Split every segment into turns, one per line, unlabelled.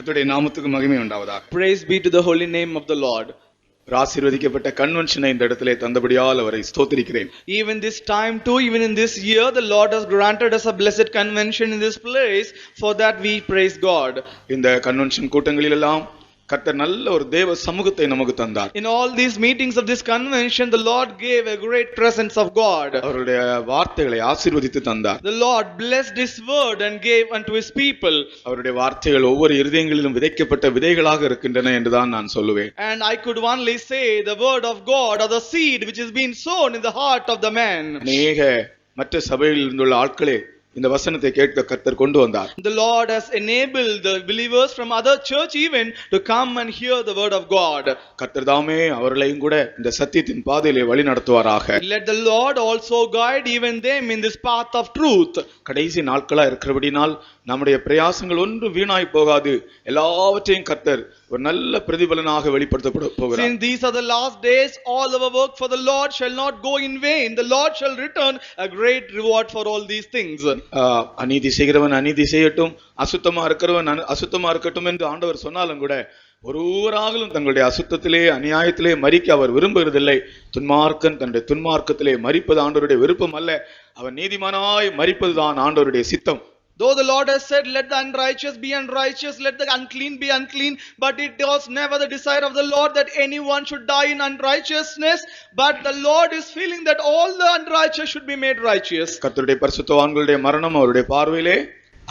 கர்த்தருடைய நாமத்துக்கு மகிமை உண்டாவதாக.
Praise be to the holy name of the Lord.
ஆசீர்வதிக்கப்பட்ட கன்வென்ஷனை இந்த இடத்திலே தந்தபடியால் அவரை ஸ்தோத்திரிக்கிறேன்.
Even this time too, even in this year, the Lord has granted us a blessed convention in this place. For that we praise God.
இந்த convention கூட்டங்களிலெல்லாம் கர்த்தர் நல்ல ஒரு தேவ சமூகத்தை நமக்கு தந்தார்.
In all these meetings of this convention, the Lord gave a great presence of God.
அவருடைய வார்த்தைகளை ஆசீர்வதித்து தந்தார்.
The Lord blessed His word and gave unto His people.
அவருடைய வார்த்தைகள் ஒவ்வொரு இருதயங்களிலும் விதைக்கப்பட்ட விதைகளாக இருக்கின்றன என்றுதான் நான் சொல்லுவேன்.
And I could only say the word of God or the seed which is being sown in the heart of the man.
அநேக மற்ற சபையில் இருந்துள்ள ஆட்களே இந்த வசனத்தை கேட்க கர்த்தர் கொண்டு வந்தார்.
The Lord has enabled the believers from other church even to come and hear the word of God.
கர்த்தர் தாமே அவர்களையும் கூட இந்த சத்தியத்தின் பாதையிலே வழி நடத்துவாராக.
Let the Lord also guide even them in this path of truth.
கடைசி நாட்களா இருக்கிறபடினால் நம்முடைய பிரயாசங்கள் ஒன்றும் வீணாய் போகாது. எல்லாவற்றையும் கர்த்தர் ஒரு நல்ல பிரதிபலனாக வெளிப்படுத்த போகிறார்.
Since these are the last days, all our work for the Lord shall not go in vain. The Lord shall return a great reward for all these things.
அநீதி செய்கிறவன் அநீதி செய்யட்டும், அசுத்தமா இருக்கிறவன் அசுத்தமா இருக்கட்டும் என்று ஆண்டவர் சொன்னாலும் கூட ஒருவராகலும் தங்களுடைய அசுத்தத்திலே அநியாயத்திலே மரிக்க அவர் விரும்புகிறதில்லை. துன்மார்க்கன் தன்னுடைய துன்மார்க்கத்திலே மரிப்பது ஆண்டவருடைய விருப்பம் அல்ல. அவன் நீதிமானாய் மரிப்பதுதான் ஆண்டவருடைய சித்தம்.
Though the Lord has said, let the unrighteous be unrighteous, let the unclean be unclean, but it was never the desire of the Lord that anyone should die in unrighteousness, but the Lord is feeling that all the unrighteous should be made righteous.
கர்த்தருடைய பரிசுத்தவான்களுடைய மரணம் அவருடைய பார்வையிலே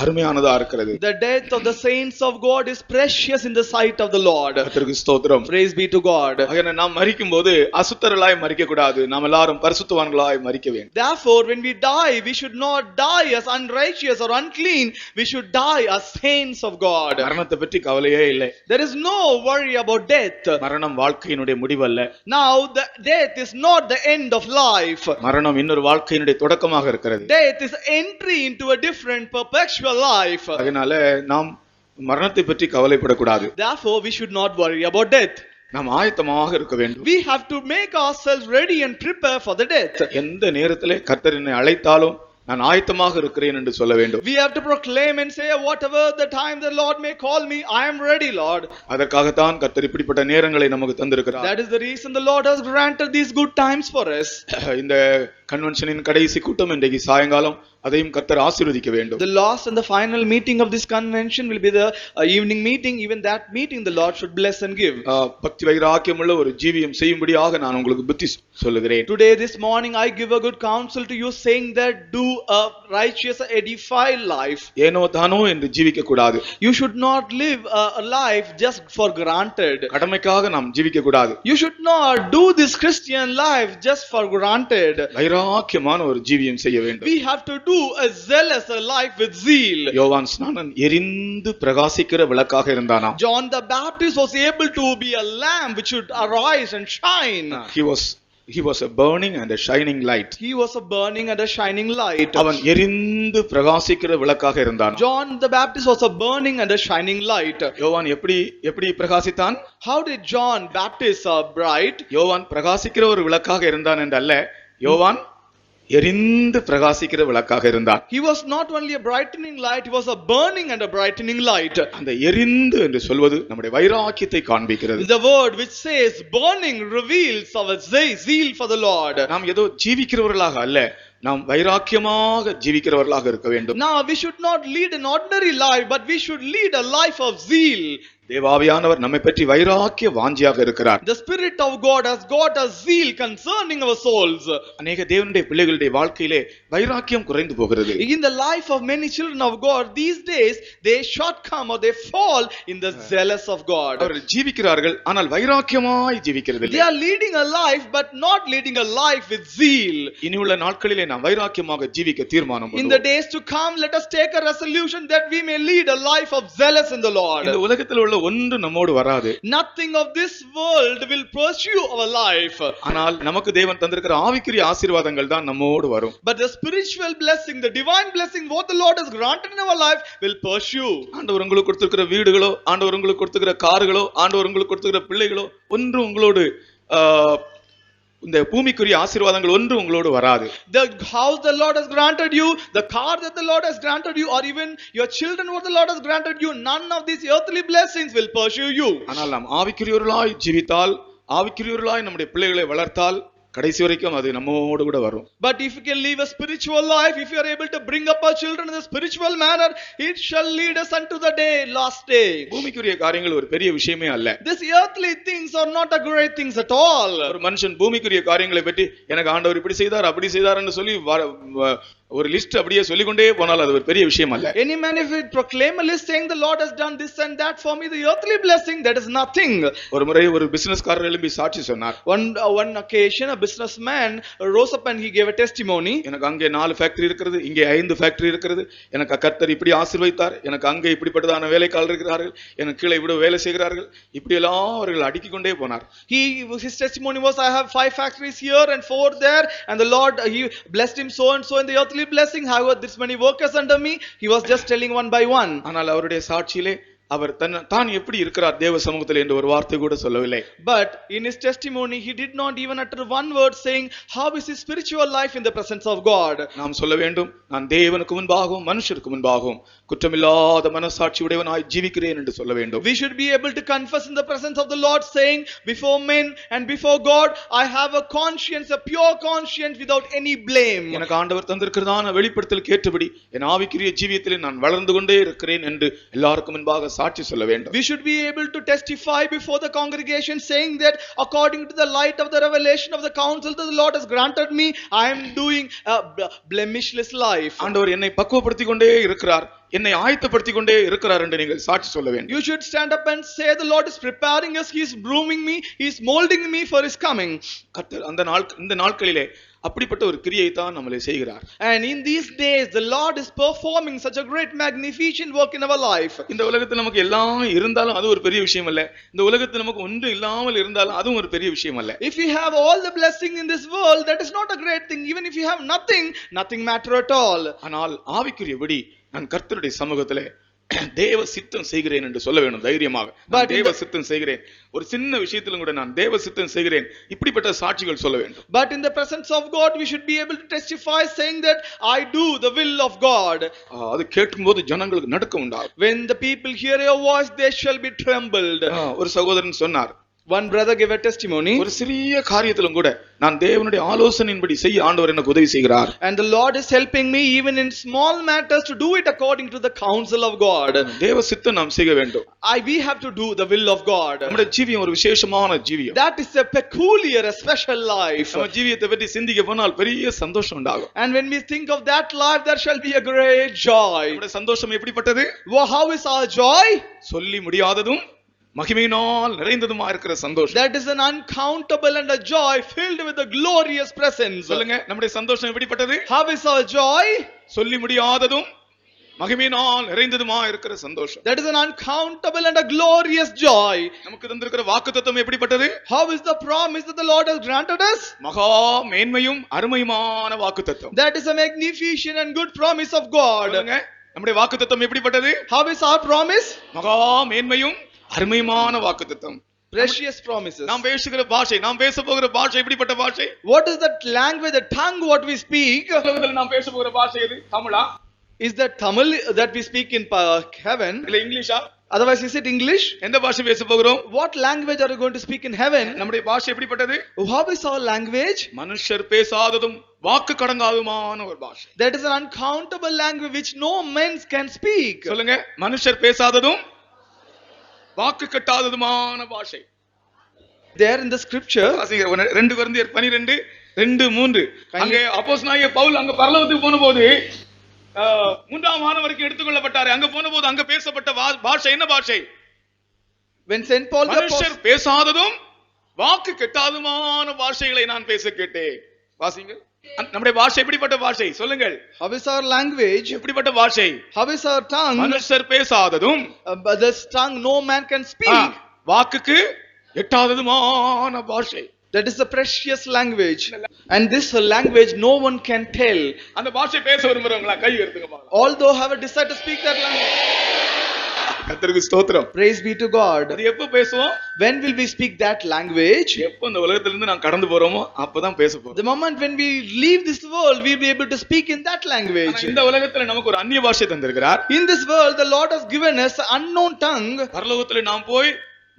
அருமையானதா இருக்கிறது.
The death of the saints of God is precious in the sight of the Lord.
கர்த்தருக்கு ஸ்தோத்திரம்.
Praise be to God.
ஆகையால் நாம் மரிக்கும்போது அசுத்தர்களாய் மரிக்க கூடாது. நாம் எல்லாரும் பரிசுத்தவான்களாய் மரிக்க வேண்டும்.
Therefore, when we die, we should not die as unrighteous or unclean. We should die as saints of God.
மரணத்தை பற்றி கவலையே இல்லை.
There is no worry about death.
மரணம் வாழ்க்கையினுடைய முடிவல்ல.
Now, the death is not the end of life.
மரணம் இன்னொரு வாழ்க்கையினுடைய தொடக்கமாக இருக்கிறது.
Death is entry into a different perpetual life.
அதனால நாம் மரணத்தை பற்றி கவலைப்படக்கூடாது.
Therefore, we should not worry about death.
நாம் ஆயத்தமாக இருக்க வேண்டும்.
We have to make ourselves ready and prepare for the death.
எந்த நேரத்திலே கர்த்தர் என்னை அழைத்தாலும் நான் ஆயத்தமாக இருக்கிறேன் என்று சொல்ல வேண்டும்.
We have to proclaim and say, whatever the time the Lord may call me, I am ready, Lord.
அதற்காகத்தான் கர்த்தர் இப்படிப்பட்ட நேரங்களை நமக்கு தந்திருக்கிறார்.
That is the reason the Lord has granted these good times for us.
இந்த கன்வென்ஷனின் கடைசி கூட்டம் இன்றைக்கு சாயங்காலம் அதையும் கர்த்தர் ஆசீர்வதிக்க வேண்டும்.
The last and the final meeting of this convention will be the evening meeting. Even that meeting the Lord should bless and give.
பக்தி வைராக்கியமுள்ள ஒரு ஜீவியம் செய்யும்படியாக நான் உங்களுக்கு புத்தி சொல்லுகிறேன்.
Today this morning I give a good counsel to you, saying that do a righteous edified life.
ஏனோ தானோ என்று ஜீவிக்க கூடாது.
You should not live a life just for granted.
கடமைக்காக நாம் ஜீவிக்க கூடாது.
You should not do this Christian life just for granted.
வைராக்கியமான ஒரு ஜீவியம் செய்ய வேண்டும்.
We have to do a zealous life with zeal.
யோவான் ஸ்நானன் எரிந்து பிரகாசிக்கிற விளக்காக இருந்தானாம்.
John the Baptist was able to be a lamp which should arise and shine.
He was a burning and a shining light.
He was a burning and a shining light.
அவன் எரிந்து பிரகாசிக்கிற விளக்காக இருந்தான்.
John the Baptist was a burning and a shining light.
யோவான் எப்படி பிரகாசித்தான்?
How did John Baptist bright?
யோவான் பிரகாசிக்கிற ஒரு விளக்காக இருந்தான் என்றல்ல, யோவான் எரிந்து பிரகாசிக்கிற விளக்காக இருந்தான்.
He was not only a brightening light, he was a burning and a brightening light.
அந்த எரிந்து என்று சொல்வது நம்முடைய வைராக்கியத்தை காண்பிக்கிறது.
The word which says burning reveals our zeal for the Lord.
நாம் ஏதோ ஜீவிக்கிறவர்களாக அல்ல, நாம் வைராக்கியமாக ஜீவிக்கிறவர்களாக இருக்க வேண்டும்.
Now we should not lead an ordinary life, but we should lead a life of zeal.
தேவாவியானவர் நம்மை பற்றி வைராக்கிய வாஞ்சியாக இருக்கிறார்.
The Spirit of God has got a zeal concerning our souls.
அநேக தேவனுடைய பிள்ளைகளுடைய வாழ்க்கையிலே வைராக்கியம் குறைந்து போகிறது.
In the life of many children of God these days, they shortcome or they fall in the zealous of God.
அவர்கள் ஜீவிக்கிறார்கள், ஆனால் வைராக்கியமாய் ஜீவிக்கிறதில்லை.
They are leading a life but not leading a life with zeal.
இனியுள்ள நாட்களிலே நாம் வைராக்கியமாக ஜீவிக்க தீர்மானம்
In the days to come, let us take a resolution that we may lead a life of zealous in the Lord.
இந்த உலகத்தில் உள்ள ஒன்று நம்மோடு வராது.
Nothing of this world will pursue our life.
ஆனால் நமக்கு தேவன் தந்திருக்கிற ஆவிக்குரிய ஆசீர்வாதங்கள் தான் நம்மோடு வரும்.
But the spiritual blessing, the divine blessing what the Lord has granted in our life will pursue.
ஆண்டவர் உங்களுக்கு கொடுத்திருக்கிற வீடுகளோ, ஆண்டவர் உங்களுக்கு கொடுத்திருக்கிற கார்களோ, ஆண்டவர் உங்களுக்கு கொடுத்திருக்கிற பிள்ளைகளோ ஒன்று உங்களோடு இந்த பூமிக்குரிய ஆசீர்வாதங்கள் ஒன்று உங்களோடு வராது.
The house the Lord has granted you, the car that the Lord has granted you, or even your children what the Lord has granted you, none of these earthly blessings will pursue you.
ஆனால் நாம் ஆவிக்குரியவர்களாய் ஜீவித்தால், ஆவிக்குரியவர்களாய் நம்முடைய பிள்ளைகளை வளர்த்தால் கடைசி வரைக்கும் அது நம்மோடு கூட வரும்.
But if you can live a spiritual life, if you are able to bring up our children in a spiritual manner, it shall lead us unto the day, last day.
பூமிக்குரிய காரியங்கள் ஒரு பெரிய விஷயமே அல்ல.
These earthly things are not a great things at all.
ஒரு மனுஷன் பூமிக்குரிய காரியங்களை பற்றி எனக்கு ஆண்டவர் இப்படி செய்தார் அப்படி செய்தார்னு சொல்லி ஒரு லிஸ்ட் அப்படியே சொல்லிக்கொண்டே போனால் அது ஒரு பெரிய விஷயம் அல்ல.
Any man if he proclaim a list saying the Lord has done this and that for me, the earthly blessing, that is nothing.
ஒரு முறை ஒரு பிசினஸ்காரர் எழும்பி சாட்சி சொன்னார்.
One occasion a businessman rose up and he gave a testimony.
எனக்கு அங்கே 4 factory இருக்கிறது, இங்கே 5 ஃபேக்டரி இருக்கிறது, எனக்கு கர்த்தர் இப்படி ஆசீர்வதித்தார், எனக்கு அங்கே இப்படிப்பட்டதான வேலைக்காரர்கள் இருக்கிறார்கள், எனக்கு கீழே இப்படி வேலை செய்கிறார்கள், இப்படி எல்லாம் அவர்கள் அடுக்கிக் கொண்டே போனார்.
His testimony was, I have 5 factories here and 4 there, and the Lord he blessed him so and so in the earthly blessing, however this many workers under me. He was just telling one by one.
ஆனால் அவருடைய சாட்சியிலே அவர் தான் எப்படி இருக்கிறார் தேவ சமூகத்தில் என்று ஒரு வார்த்தை கூட சொல்லவில்லை.
But in his testimony he did not even utter one word saying how is his spiritual life in the presence of God.
நாம் சொல்ல வேண்டும், நான் தேவனுக்கு முன்பாகவும் மனுஷருக்கு முன்பாகவும் குற்றமில்லாத மனசாட்சி உடையவனாய் ஜீவிக்கிறேன் என்று சொல்ல வேண்டும்.
We should be able to confess in the presence of the Lord saying before men and before God, I have a conscience, a pure conscience without any blame.
எனக்கு ஆண்டவர் தந்திருக்கிறதான வெளிப்படுத்தலுக்கு ஏற்றபடி என் ஆவிக்குரிய ஜீவியத்தில் நான் வளர்ந்து கொண்டே இருக்கிறேன் என்று எல்லாருக்கும் முன்பாக சாட்சி சொல்ல வேண்டும்.
We should be able to testify before the congregation saying that according to the light of the revelation of the counsel that the Lord has granted me, I am doing a blemishless life.
ஆண்டவர் என்னை பக்குவப்படுத்திக் கொண்டே இருக்கிறார், என்னை ஆயத்தப்படுத்திக் கொண்டே இருக்கிறார் என்று நீங்கள் சாட்சி சொல்ல வேண்டும்.
You should stand up and say the Lord is preparing us, he is grooming me, he is molding me for his coming.
கர்த்தர் இந்த நாட்களிலே அப்படிப்பட்ட ஒரு கிரியை தான் நம்மளை செய்கிறார்.
And in these days the Lord is performing such a great magnificent work in our life.
இந்த உலகத்தில் நமக்கு எல்லாம் இருந்தாலும் அது ஒரு பெரிய விஷயம் அல்ல, இந்த உலகத்தில் நமக்கு ஒன்று இல்லாமல் இருந்தாலும் அதுவும் ஒரு பெரிய விஷயம் அல்ல.
If we have all the blessing in this world, that is not a great thing. Even if you have nothing matter at all.
ஆனால் ஆவிக்குரியபடி நான் கர்த்தருடைய சமூகத்திலே தேவ சித்தம் செய்கிறேன் என்று சொல்ல வேண்டும் தைரியமாக. தேவ சித்தம் செய்கிறேன், ஒரு சின்ன விஷயத்திலும் கூட நான் தேவ சித்தம் செய்கிறேன், இப்படிப்பட்ட சாட்சிகள் சொல்ல வேண்டும்.
But in the presence of God we should be able to testify saying that I do the will of God.
அது கேட்கும்போது ஜனங்களுக்கு நடுக்கம் உண்டாகும்.
When the people hear your voice they shall be trembled.
ஒரு சகோதரன் சொன்னார்,
one brother gave a testimony,
ஒரு சிறிய காரியத்திலும் கூட நான் தேவனுடைய ஆலோசனையின்படி செய்ய ஆண்டவர் எனக்கு உதவி செய்கிறார்.
And the Lord is helping me even in small matters to do it according to the counsel of God.
தேவ சித்தம் நாம் செய்ய வேண்டும்.
We have to do the will of God.
நம்முடைய ஜீவியம் ஒரு விசேஷமான ஜீவியம்.
That is a peculiar, a special life.
நம்ம ஜீவியத்தை பற்றி சிந்திக்க போனால் பெரிய சந்தோஷம் உண்டாகும்.
And when we think of that life there shall be a great joy.
நம்முடைய சந்தோஷம் எப்படிப்பட்டது?
How is our joy?
சொல்லி முடியாததும் மகிமையினால் நிறைந்ததுமா இருக்கிற சந்தோஷம்.
That is an uncountable and a joy filled with the glorious presence.
சொல்லுங்க, நம்முடைய சந்தோஷம் எப்படிப்பட்டது?
How is our joy?
சொல்லி முடியாததும் மகிமையினால் நிறைந்ததுமா இருக்கிற சந்தோஷம்.
That is an uncountable and a glorious joy.
நமக்கு தந்திருக்கிற வாக்குத்தத்தம் எப்படிப்பட்டது?
How is the promise that the Lord has granted us?
மகா மேன்மையும் அருமையுமான வாக்குத்தத்தம்.
That is a magnificent and good promise of God.
சொல்லுங்க, நம்முடைய வாக்குத்தத்தம் எப்படிப்பட்டது?
How is our promise?
மகா மேன்மையும் அருமையான வாக்குத்தத்தம்.
Precious promises.
நாம் பேசுகிற பாஷை, நாம் பேச போகிற பாஷை எப்படிப்பட்ட பாஷை?
What is that language, the tongue what we speak?
நாம் பேச போகிற பாஷை எது? தமிழா?
Is that Tamil that we speak in heaven?
இல்ல இங்கிலீஷா?
Otherwise is it English?
எந்த பாஷை பேச போகிறோம்?
What language are you going to speak in heaven?
நம்முடைய பாஷை எப்படிப்பட்டது?
How is our language?
மனுஷர் பேசாததும் வாக்கு கடங்காததுமான ஒரு பாஷை.
That is an uncountable language which no men can speak.
சொல்லுங்க, மனுஷர் பேசாததும் வாக்கு கட்டாததுமான பாஷை.
There in the scripture
2 கொரிந்தியர் 12:2-3 அங்கே அப்போஸ்தலனாகிய பவுல் அங்க பரலோகத்துக்கு போனபோது 3ஆம் வானவருக்கு எடுத்துக்கொள்ளப்பட்டார். அங்க போனபோது அங்க பேசப்பட்ட பாஷை என்ன பாஷை?
When Saint Paul the
மனுஷர் பேசாததும் வாக்கு கட்டாததுமான பாஷைகளை நான் பேச கேட்டேன். வாசிங்க, நம்முடைய பாஷை எப்படிப்பட்ட பாஷை? சொல்லுங்கள்.
How is our language?
எப்படிப்பட்ட பாஷை?
How is our tongue?
மனுஷர் பேசாததும்
this tongue no man can speak.
வாக்குக்கு எட்டாததுமான பாஷை.
That is the precious language, and this language no one can tell.
அந்த பாஷை பேச விரும்புறவங்களா கை எடுத்துங்க பாருங்க.
Although have a desire to speak that language,
கர்த்தருக்கு ஸ்தோத்திரம்.
Praise be to God.
அது எப்ப பேசுவோம்?
When will we speak that language?
எப்ப இந்த உலகத்துல இருந்து நான் கடந்து போறோமோ அப்பதான் பேச போறோம்.
The moment when we leave this world, we'll be able to speak in that language.
இந்த உலகத்துல நமக்கு ஒரு அந்நிய பாஷை தந்திருக்கிறார்.
In this world, the Lord has given us an unknown tongue.
பரலோகத்துல நாம் போய்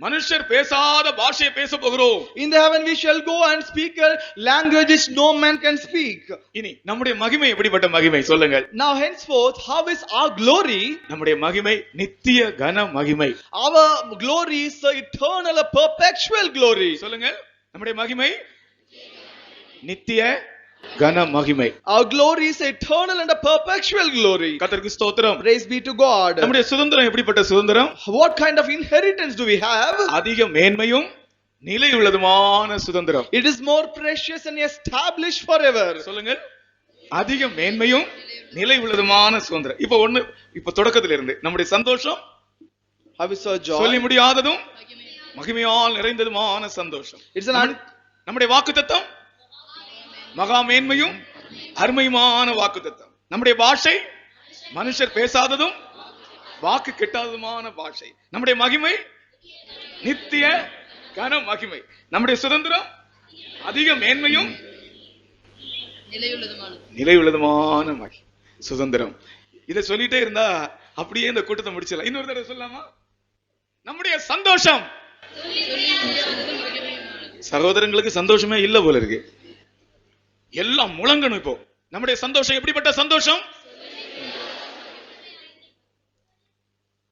மனுஷர் பேசாத பாஷையை பேச போகிறோம்.
In the heaven we shall go and speak a language which no man can speak.
இனி நம்முடைய மகிமை எப்படிப்பட்ட மகிமை சொல்லுங்கள்.
Now henceforth, how is our glory?
நம்முடைய மகிமை நித்திய கன மகிமை.
Our glory is a eternal, a perpetual glory.
சொல்லுங்கள். நம்முடைய மகிமை நித்திய கன மகிமை.
Our glory is eternal and a perpetual glory.
கர்த்தருக்கு ஸ்தோத்திரம்.
Praise be to God.
நம்முடைய சுதந்திரம் எப்படிப்பட்ட சுதந்திரம்?
What kind of inheritance do we have?
அதிக மேன்மையும் நிலையுள்ளதுமான சுதந்திரம்.
It is more precious and established forever.
சொல்லுங்கள். அதிக மேன்மையும் நிலையுள்ளதுமான சுதந்திரம். இப்ப தொடக்கத்துல இருந்து நம்முடைய சந்தோஷம்
How is our joy?
சொல்லி முடியாததும் மகிமையால் நிறைந்ததுமான சந்தோஷம். நம்முடைய வாக்குத்தத்தம் மகா மேன்மையும் அருமையுமான வாக்குத்தத்தம். நம்முடைய பாஷை மனுஷர் பேசாததும் வாக்கு கெட்டாததுமான பாஷை. நம்முடைய மகிமை நித்திய கன மகிமை. நம்முடைய சுதந்திரம் அதிக மேன்மையும் நிலையுள்ளதுமான மகிமை சுதந்திரம். இதை சொல்லிட்டே இருந்தா அப்படியே இந்த கூட்டத்தை முடிச்சிடலாம். இன்னொரு தடவை சொல்லலாமா? நம்முடைய சந்தோஷம். சகோதரங்களுக்கு சந்தோஷமே இல்ல போல இருக்கு. எல்லாம் முழங்கணும். இப்போ நம்முடைய சந்தோஷம் எப்படிப்பட்ட சந்தோஷம்?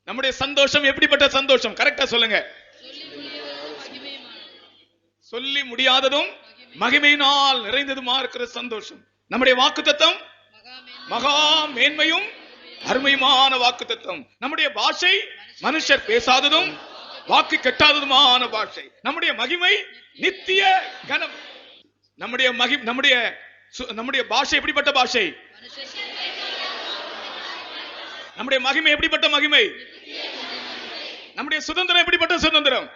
நம்முடைய சந்தோஷம் எப்படிப்பட்ட சந்தோஷம்? கரெக்டா சொல்லுங்க. சொல்லி முடியாததும் மகிமையினால் நிறைந்ததுமா இருக்கிற சந்தோஷம். நம்முடைய வாக்குத்தத்தம் மகா மேன்மையும் அருமையுமான வாக்குத்தத்தம். நம்முடைய பாஷை மனுஷர் பேசாததும் வாக்கு கெட்டாததுமான பாஷை. நம்முடைய மகிமை நித்திய கனம். நம்முடைய பாஷை எப்படிப்பட்ட பாஷை? நம்முடைய மகிமை எப்படிப்பட்ட மகிமை? நம்முடைய சுதந்திரம் எப்படிப்பட்ட சுதந்திரம்?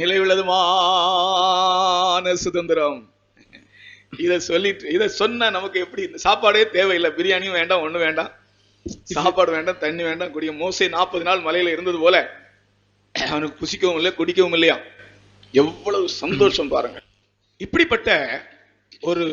நிலையுள்ளதுமான சுதந்திரம். இத சொன்ன நமக்கு எப்படி சாப்பாடே தேவையில்லை. பிரியாணியும் வேண்டாம், ஒண்ணு வேண்டாம், சாப்பாடு வேண்டாம், தண்ணி வேண்டாம், குடிக்க. மோசே 40 நாள் மலையில இருந்தது போல அவனுக்கு புசிக்கவும் இல்லை, குடிக்கவும் இல்லையா. எவ்வளவு சந்தோஷம் பாருங்க. இப்படிப்பட்ட ஒரு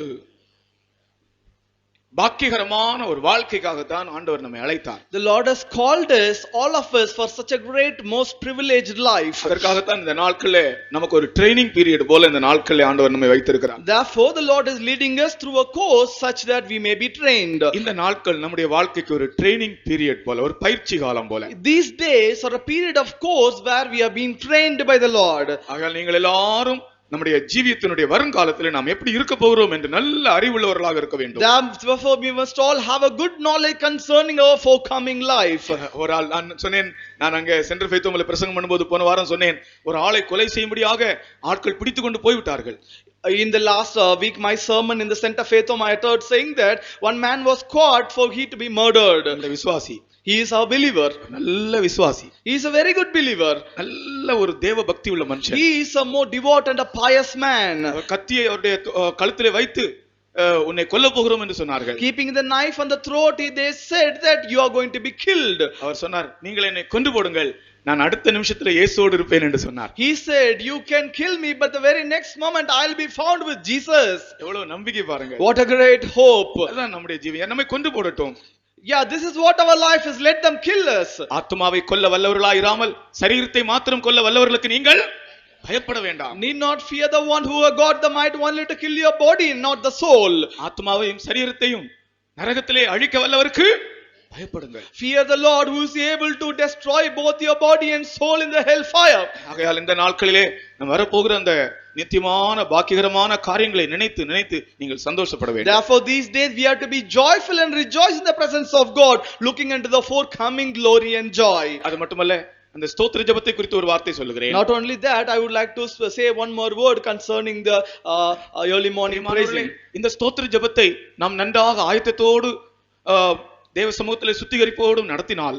பாக்கியகரமான ஒரு வாழ்க்கைக்காகத்தான் ஆண்டவர் நம்மை அழைத்தார்.
The Lord has called us, all of us, for such a great, most privileged life.
அதற்காகத்தான் இந்த நாட்களே நமக்கு ஒரு ட்ரெய்னிங் பீரியட் போல இந்த நாட்களே ஆண்டவர் நம்மை வைத்திருக்கிறார்.
Therefore the Lord is leading us through a course such that we may be trained.
இந்த நாட்கள் நம்முடைய வாழ்க்கைக்கு ஒரு ட்ரெய்னிங் பீரியட் போல, ஒரு பயிற்சி காலம் போல.
These days are a period of course where we are being trained by the Lord.
ஆகையால் நீங்கள் எல்லாரும் நம்முடைய ஜீவியத்தினுடைய வருங்காலத்தில் நாம் எப்படி இருக்க போகிறோம் என்று நல்ல அறிவுள்ளவர்களாக இருக்க வேண்டும்.
Therefore we must all have a good knowledge concerning our forthcoming life.
ஒரு ஆள் நான் சொன்னேன், நான் அங்கே சென்ட்ரல் ஃபெய்த்தோம்ல பிரசங்கம் பண்ணும்போது போன வாரம் சொன்னேன், ஒரு ஆளை கொலை செய்யும்படியாக ஆட்கள் பிடித்து கொண்டு போய்விட்டார்கள்.
In the last week, my sermon in the Center Faithom, I heard saying that one man was caught for he to be murdered.
இந்த விசுவாசி,
he is a believer,
நல்ல விசுவாசி,
he is a very good believer,
நல்ல ஒரு தேவ பக்தி உள்ள மனுஷன்.
he is a more devout and a pious man.
கத்தியை அவருடைய கழுத்திலே வைத்து உன்னை கொல்ல போகிறோம் என்று சொன்னார்கள்.
Keeping the knife on the throat, they said that you are going to be killed.
அவர் சொன்னார், நீங்கள் என்னை கொன்று போடுங்கள், நான் அடுத்த நிமிஷத்துல இயேசுவோடு இருப்பேன் என்று சொன்னார்.
He said, you can kill me, but the very next moment I'll be found with Jesus.
எவ்வளவு நம்பிக்கை பாருங்க.
What a great hope.
அதான் நம்முடைய ஜீவியம். நம்மை கொன்று போடட்டும்.
Yeah, this is what our life is. Let them kill us.
ஆத்துமாவை கொல்ல வல்லவர்களாய் இராமல் சரீரத்தை மாத்திரம் கொல்ல வல்லவர்களுக்கு நீங்கள் பயப்பட வேண்டாம்.
Need not fear the one who got the might only to kill your body, not the soul.
ஆத்துமாவையும் சரீரத்தையும் நரகத்திலே அழிக்க வல்லவருக்கு பயப்படுங்கள்.
Fear the Lord who is able to destroy both your body and soul in the hellfire.
ஆகையால் இந்த நாட்களிலே நாம் வரப்போகிற அந்த நித்தியமான பாக்கியகரமான காரியங்களை நினைத்து நினைத்து நீங்கள் சந்தோஷப்பட வேண்டும்.
Therefore these days we have to be joyful and rejoice in the presence of God, looking into the forthcoming glory and joy.
அது மட்டுமல்ல, அந்த ஸ்தோத்திர ஜெபத்தை குறித்து ஒரு வார்த்தை சொல்லுகிறேன்.
Not only that, I would like to say one more word concerning the early morning praising.
இந்த ஸ்தோத்திர ஜெபத்தை நாம் நன்றாக ஆயத்தத்தோடு தேவ சமூகத்திலே சுத்திகரிப்போடு நடத்தினால்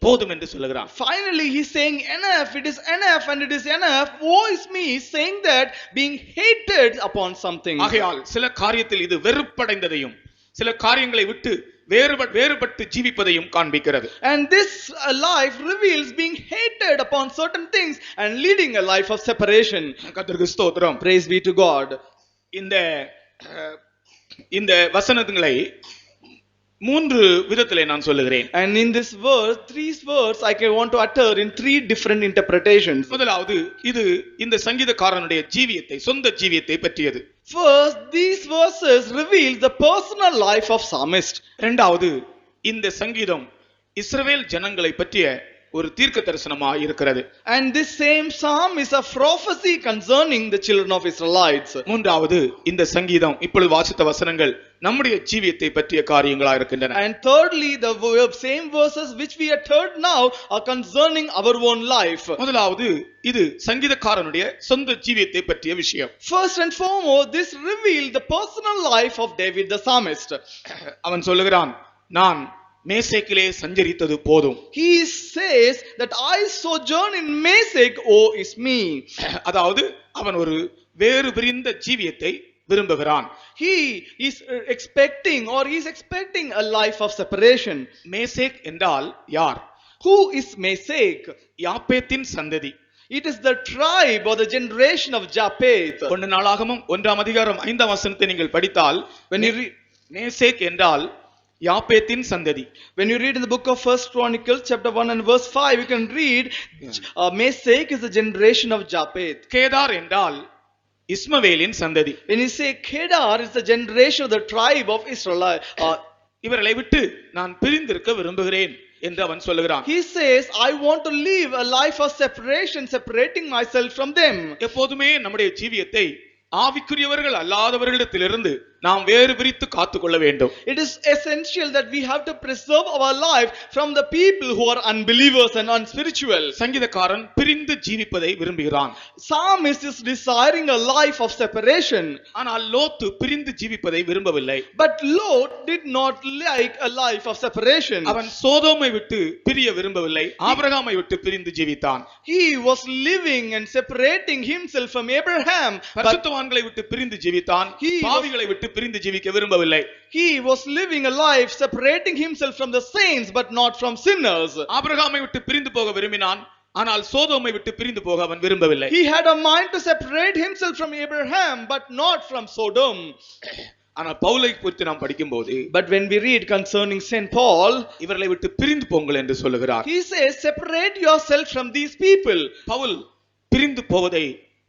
போதும் என்று சொல்லுகிறான்.
Finally, he's saying enough, it is enough and it is enough. Woe is me, saying that being hated upon something.
ஆகையால் சில காரியத்தில் இது வெறுப்படைந்ததையும் சில காரியங்களை விட்டு வேறுபட்டு ஜீவிப்பதையும் காண்பிக்கிறது.
And this life reveals being hated upon certain things and leading a life of separation.
கர்த்தருக்கு ஸ்தோத்திரம்.
Praise be to God.
இந்த வசனங்களை மூன்று விதத்திலே நான் சொல்லுகிறேன்.
And in this verse, three words I want to utter in three different interpretations.
முதலாவது இது இந்த சங்கீதக்காரனுடைய ஜீவியத்தை, சொந்த ஜீவியத்தை பற்றியது.
First, these verses reveal the personal life of psalmist.
இரண்டாவது, இந்த சங்கீதம் இஸ்ரவேல் ஜனங்களை பற்றிய ஒரு தீர்க்க தரிசனமாக இருக்கிறது.
And this same psalm is a prophecy concerning the children of Israelites.
மூன்றாவது, இந்த சங்கீதம் இப்பொழுது வாசித்த வசனங்கள் நம்முடைய ஜீவியத்தை பற்றிய காரியங்களா இருக்கின்றன.
And thirdly, the same verses which we have heard now are concerning our own life.
முதலாவது, இது சங்கீதக்காரனுடைய சொந்த ஜீவியத்தை பற்றிய விஷயம்.
First and foremost, this reveals the personal life of David the psalmist.
அவன் சொல்லுகிறான், நான் மேசேக்கிலே சஞ்சரித்தது போதும்.
He says that I sojourn in Mesek, woe is me.
அதாவது அவன் ஒரு வேறு பிரிந்த ஜீவியத்தை விரும்புகிறான்.
He is expecting a life of separation.
Meshach என்றால் யார்?
Who is Mesek?
யாப்பேத்தின் சந்ததி.
It is the tribe or the generation of Japheth.
ஒன்று நாளாகமம் 1ஆம் அதிகாரம் 5ஆம் வசனத்தை நீங்கள் படித்தால்,
when you read
மேசேக் என்றால் யாப்பேத்தின் சந்ததி.
When you read in the book of First Chronicles chapter 1 and verse 5, you can read Mesek is the generation of Japheth.
Kedar என்றால் இஸ்மவேலின் சந்ததி.
When you say Kedar is the generation of the tribe of Israel.
இவர்களை விட்டு நான் பிரிந்திருக்க விரும்புகிறேன் என்று அவன் சொல்லுகிறான்.
He says, I want to live a life of separation, separating myself from them.
எப்போதுமே நம்முடைய ஜீவியத்தை ஆவிக்குரியவர்கள் அல்லாதவர்களிடத்திலிருந்து நாம் வேறு பிரித்து காத்துக்கொள்ள வேண்டும்.
It is essential that we have to preserve our life from the people who are unbelievers and unspiritual.
சங்கீதக்காரன் பிரிந்து ஜீவிப்பதை விரும்புகிறான்.
Psalmist is desiring a life of separation.
ஆனால் லோத்து பிரிந்து ஜீவிப்பதை விரும்பவில்லை.
But Lot did not like a life of separation.
அவன் சோதோமை விட்டு பிரிய விரும்பவில்லை, ஆபிரகாமை விட்டு பிரிந்து ஜீவித்தான்.
He was living and separating himself from Abraham.
பரிசுத்தவான்களை விட்டு பிரிந்து ஜீவித்தான், பாவிகளை விட்டு பிரிந்து ஜீவிக்க விரும்பவில்லை.
He was living a life separating himself from the saints but not from sinners.
ஆபிரகாமை விட்டு பிரிந்து போக விரும்பினான், ஆனால் சோதோமை விட்டு பிரிந்து போக அவன் விரும்பவில்லை.
He had a mind to separate himself from Abraham but not from Sodom.
ஆனால் பவுலை குறித்து நாம் படிக்கும்போது,
but when we read concerning Saint Paul,
இவர்களை விட்டு பிரிந்து போங்கள் என்று சொல்லுகிறார்.
he says separate yourself from these people.
Pavul பிரிந்து போவதை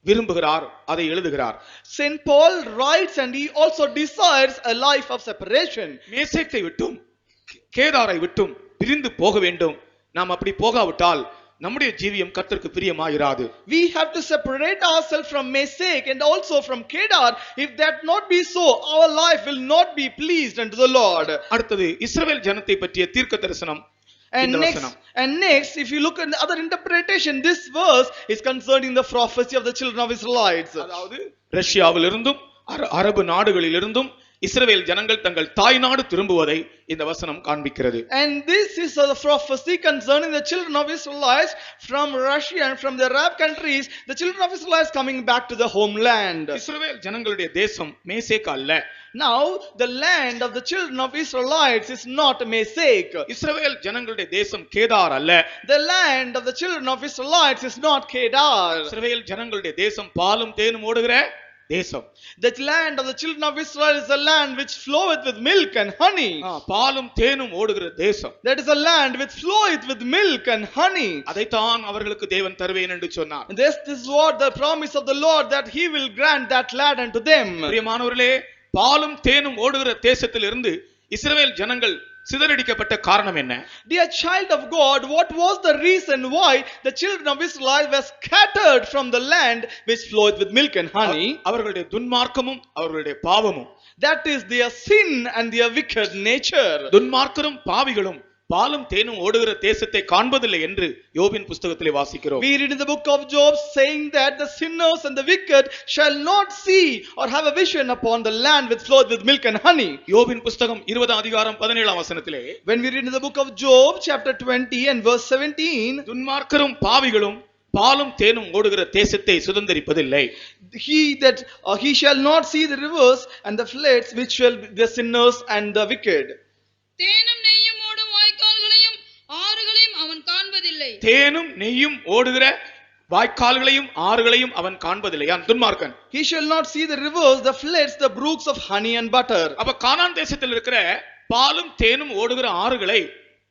விரும்புகிறார், அதை எழுதுகிறார்.
Saint Paul writes and he also desires a life of separation.
மேசேக்கை விட்டும் கேதாரை விட்டும் பிரிந்து போக வேண்டும். நாம் அப்படி போகாவிட்டால் நம்முடைய ஜீவியம் கர்த்தருக்கு பிரியமாயிராது.
We have to separate ourselves from Mesek and also from Kedar. If that not be so, our life will not be pleased unto the Lord.
அடுத்தது இஸ்ரவேல் ஜனத்தை பற்றிய தீர்க்க தரிசனம்.
And next, if you look at the other interpretation, this verse is concerning the prophecy of the children of Israelites.
அதாவது ரஷ்யாவிலிருந்தும் அரபு நாடுகளிலிருந்தும் இஸ்ரவேல் ஜனங்கள் தங்கள் தாய் நாடு திரும்புவதை இந்த வசனம் காண்பிக்கிறது.
And this is a prophecy concerning the children of Israelites from Russia and from the Arab countries, the children of Israelites coming back to the homeland.
இஸ்ரவேல் ஜனங்களுடைய தேசம் மேசேக் அல்ல.
Now the land of the children of Israelites is not Mesek.
இஸ்ரவேல் ஜனங்களுடைய தேசம் கேதார் அல்ல.
The land of the children of Israelites is not Kedar.
இஸ்ரவேல் ஜனங்களுடைய தேசம் பாலும் தேனும் ஓடுகிற தேசம்.
The land of the children of Israel is a land which floweth with milk and honey.
பாலும் தேனும் ஓடுகிற தேசம்.
That is a land which floweth with milk and honey.
அதைத்தான் அவர்களுக்கு தேவன் தருவேன் என்று சொன்னார்.
This is what the promise of the Lord, that he will grant that land unto them.
பிரியமானவர்களே, பாலும் தேனும் ஓடுகிற தேசத்திலிருந்து இஸ்ரவேல் ஜனங்கள் சிதறடிக்கப்பட்ட காரணம் என்ன?
Dear child of God, what was the reason why the children of Israel were scattered from the land which floweth with milk and honey?
அவர்களுடைய துன்மார்க்கமும் அவர்களுடைய பாவமும்.
That is their sin and their wicked nature.
துன்மார்க்கரும் பாவிகளும் பாலும் தேனும் ஓடுகிற தேசத்தை காண்பதில்லை என்று யோபின் புஸ்தகத்திலே வாசிக்கிறோம்.
We read in the book of Job saying that the sinners and the wicked shall not see or have a vision upon the land which floweth with milk and honey.
யோபின் புஸ்தகம் 20 அதிகாரம் 17 வசனத்திலே
When we read in the book of Job chapter 20 and verse 17,
துன்மார்க்கரும் பாவிகளும் பாலும் தேனும் ஓடுகிற தேசத்தை சுதந்தரிப்பதில்லை.
he shall not see the rivers and the floods which shall be the sinners and the wicked.
தேனும் நெய்யும் ஓடும் வாய்க்கால்களையும் ஆறுகளையும் அவன் காண்பதில்லை.
தேனும் நெய்யும் ஓடுகிற வாய்க்கால்களையும் ஆறுகளையும் அவன் காண்பதில்லை. துன்மார்க்கன்.
He shall not see the rivers, the floods, the brooks of honey and butter.
அப்ப கானான் தேசத்தில் இருக்கிற பாலும் தேனும் ஓடுகிற ஆறுகளை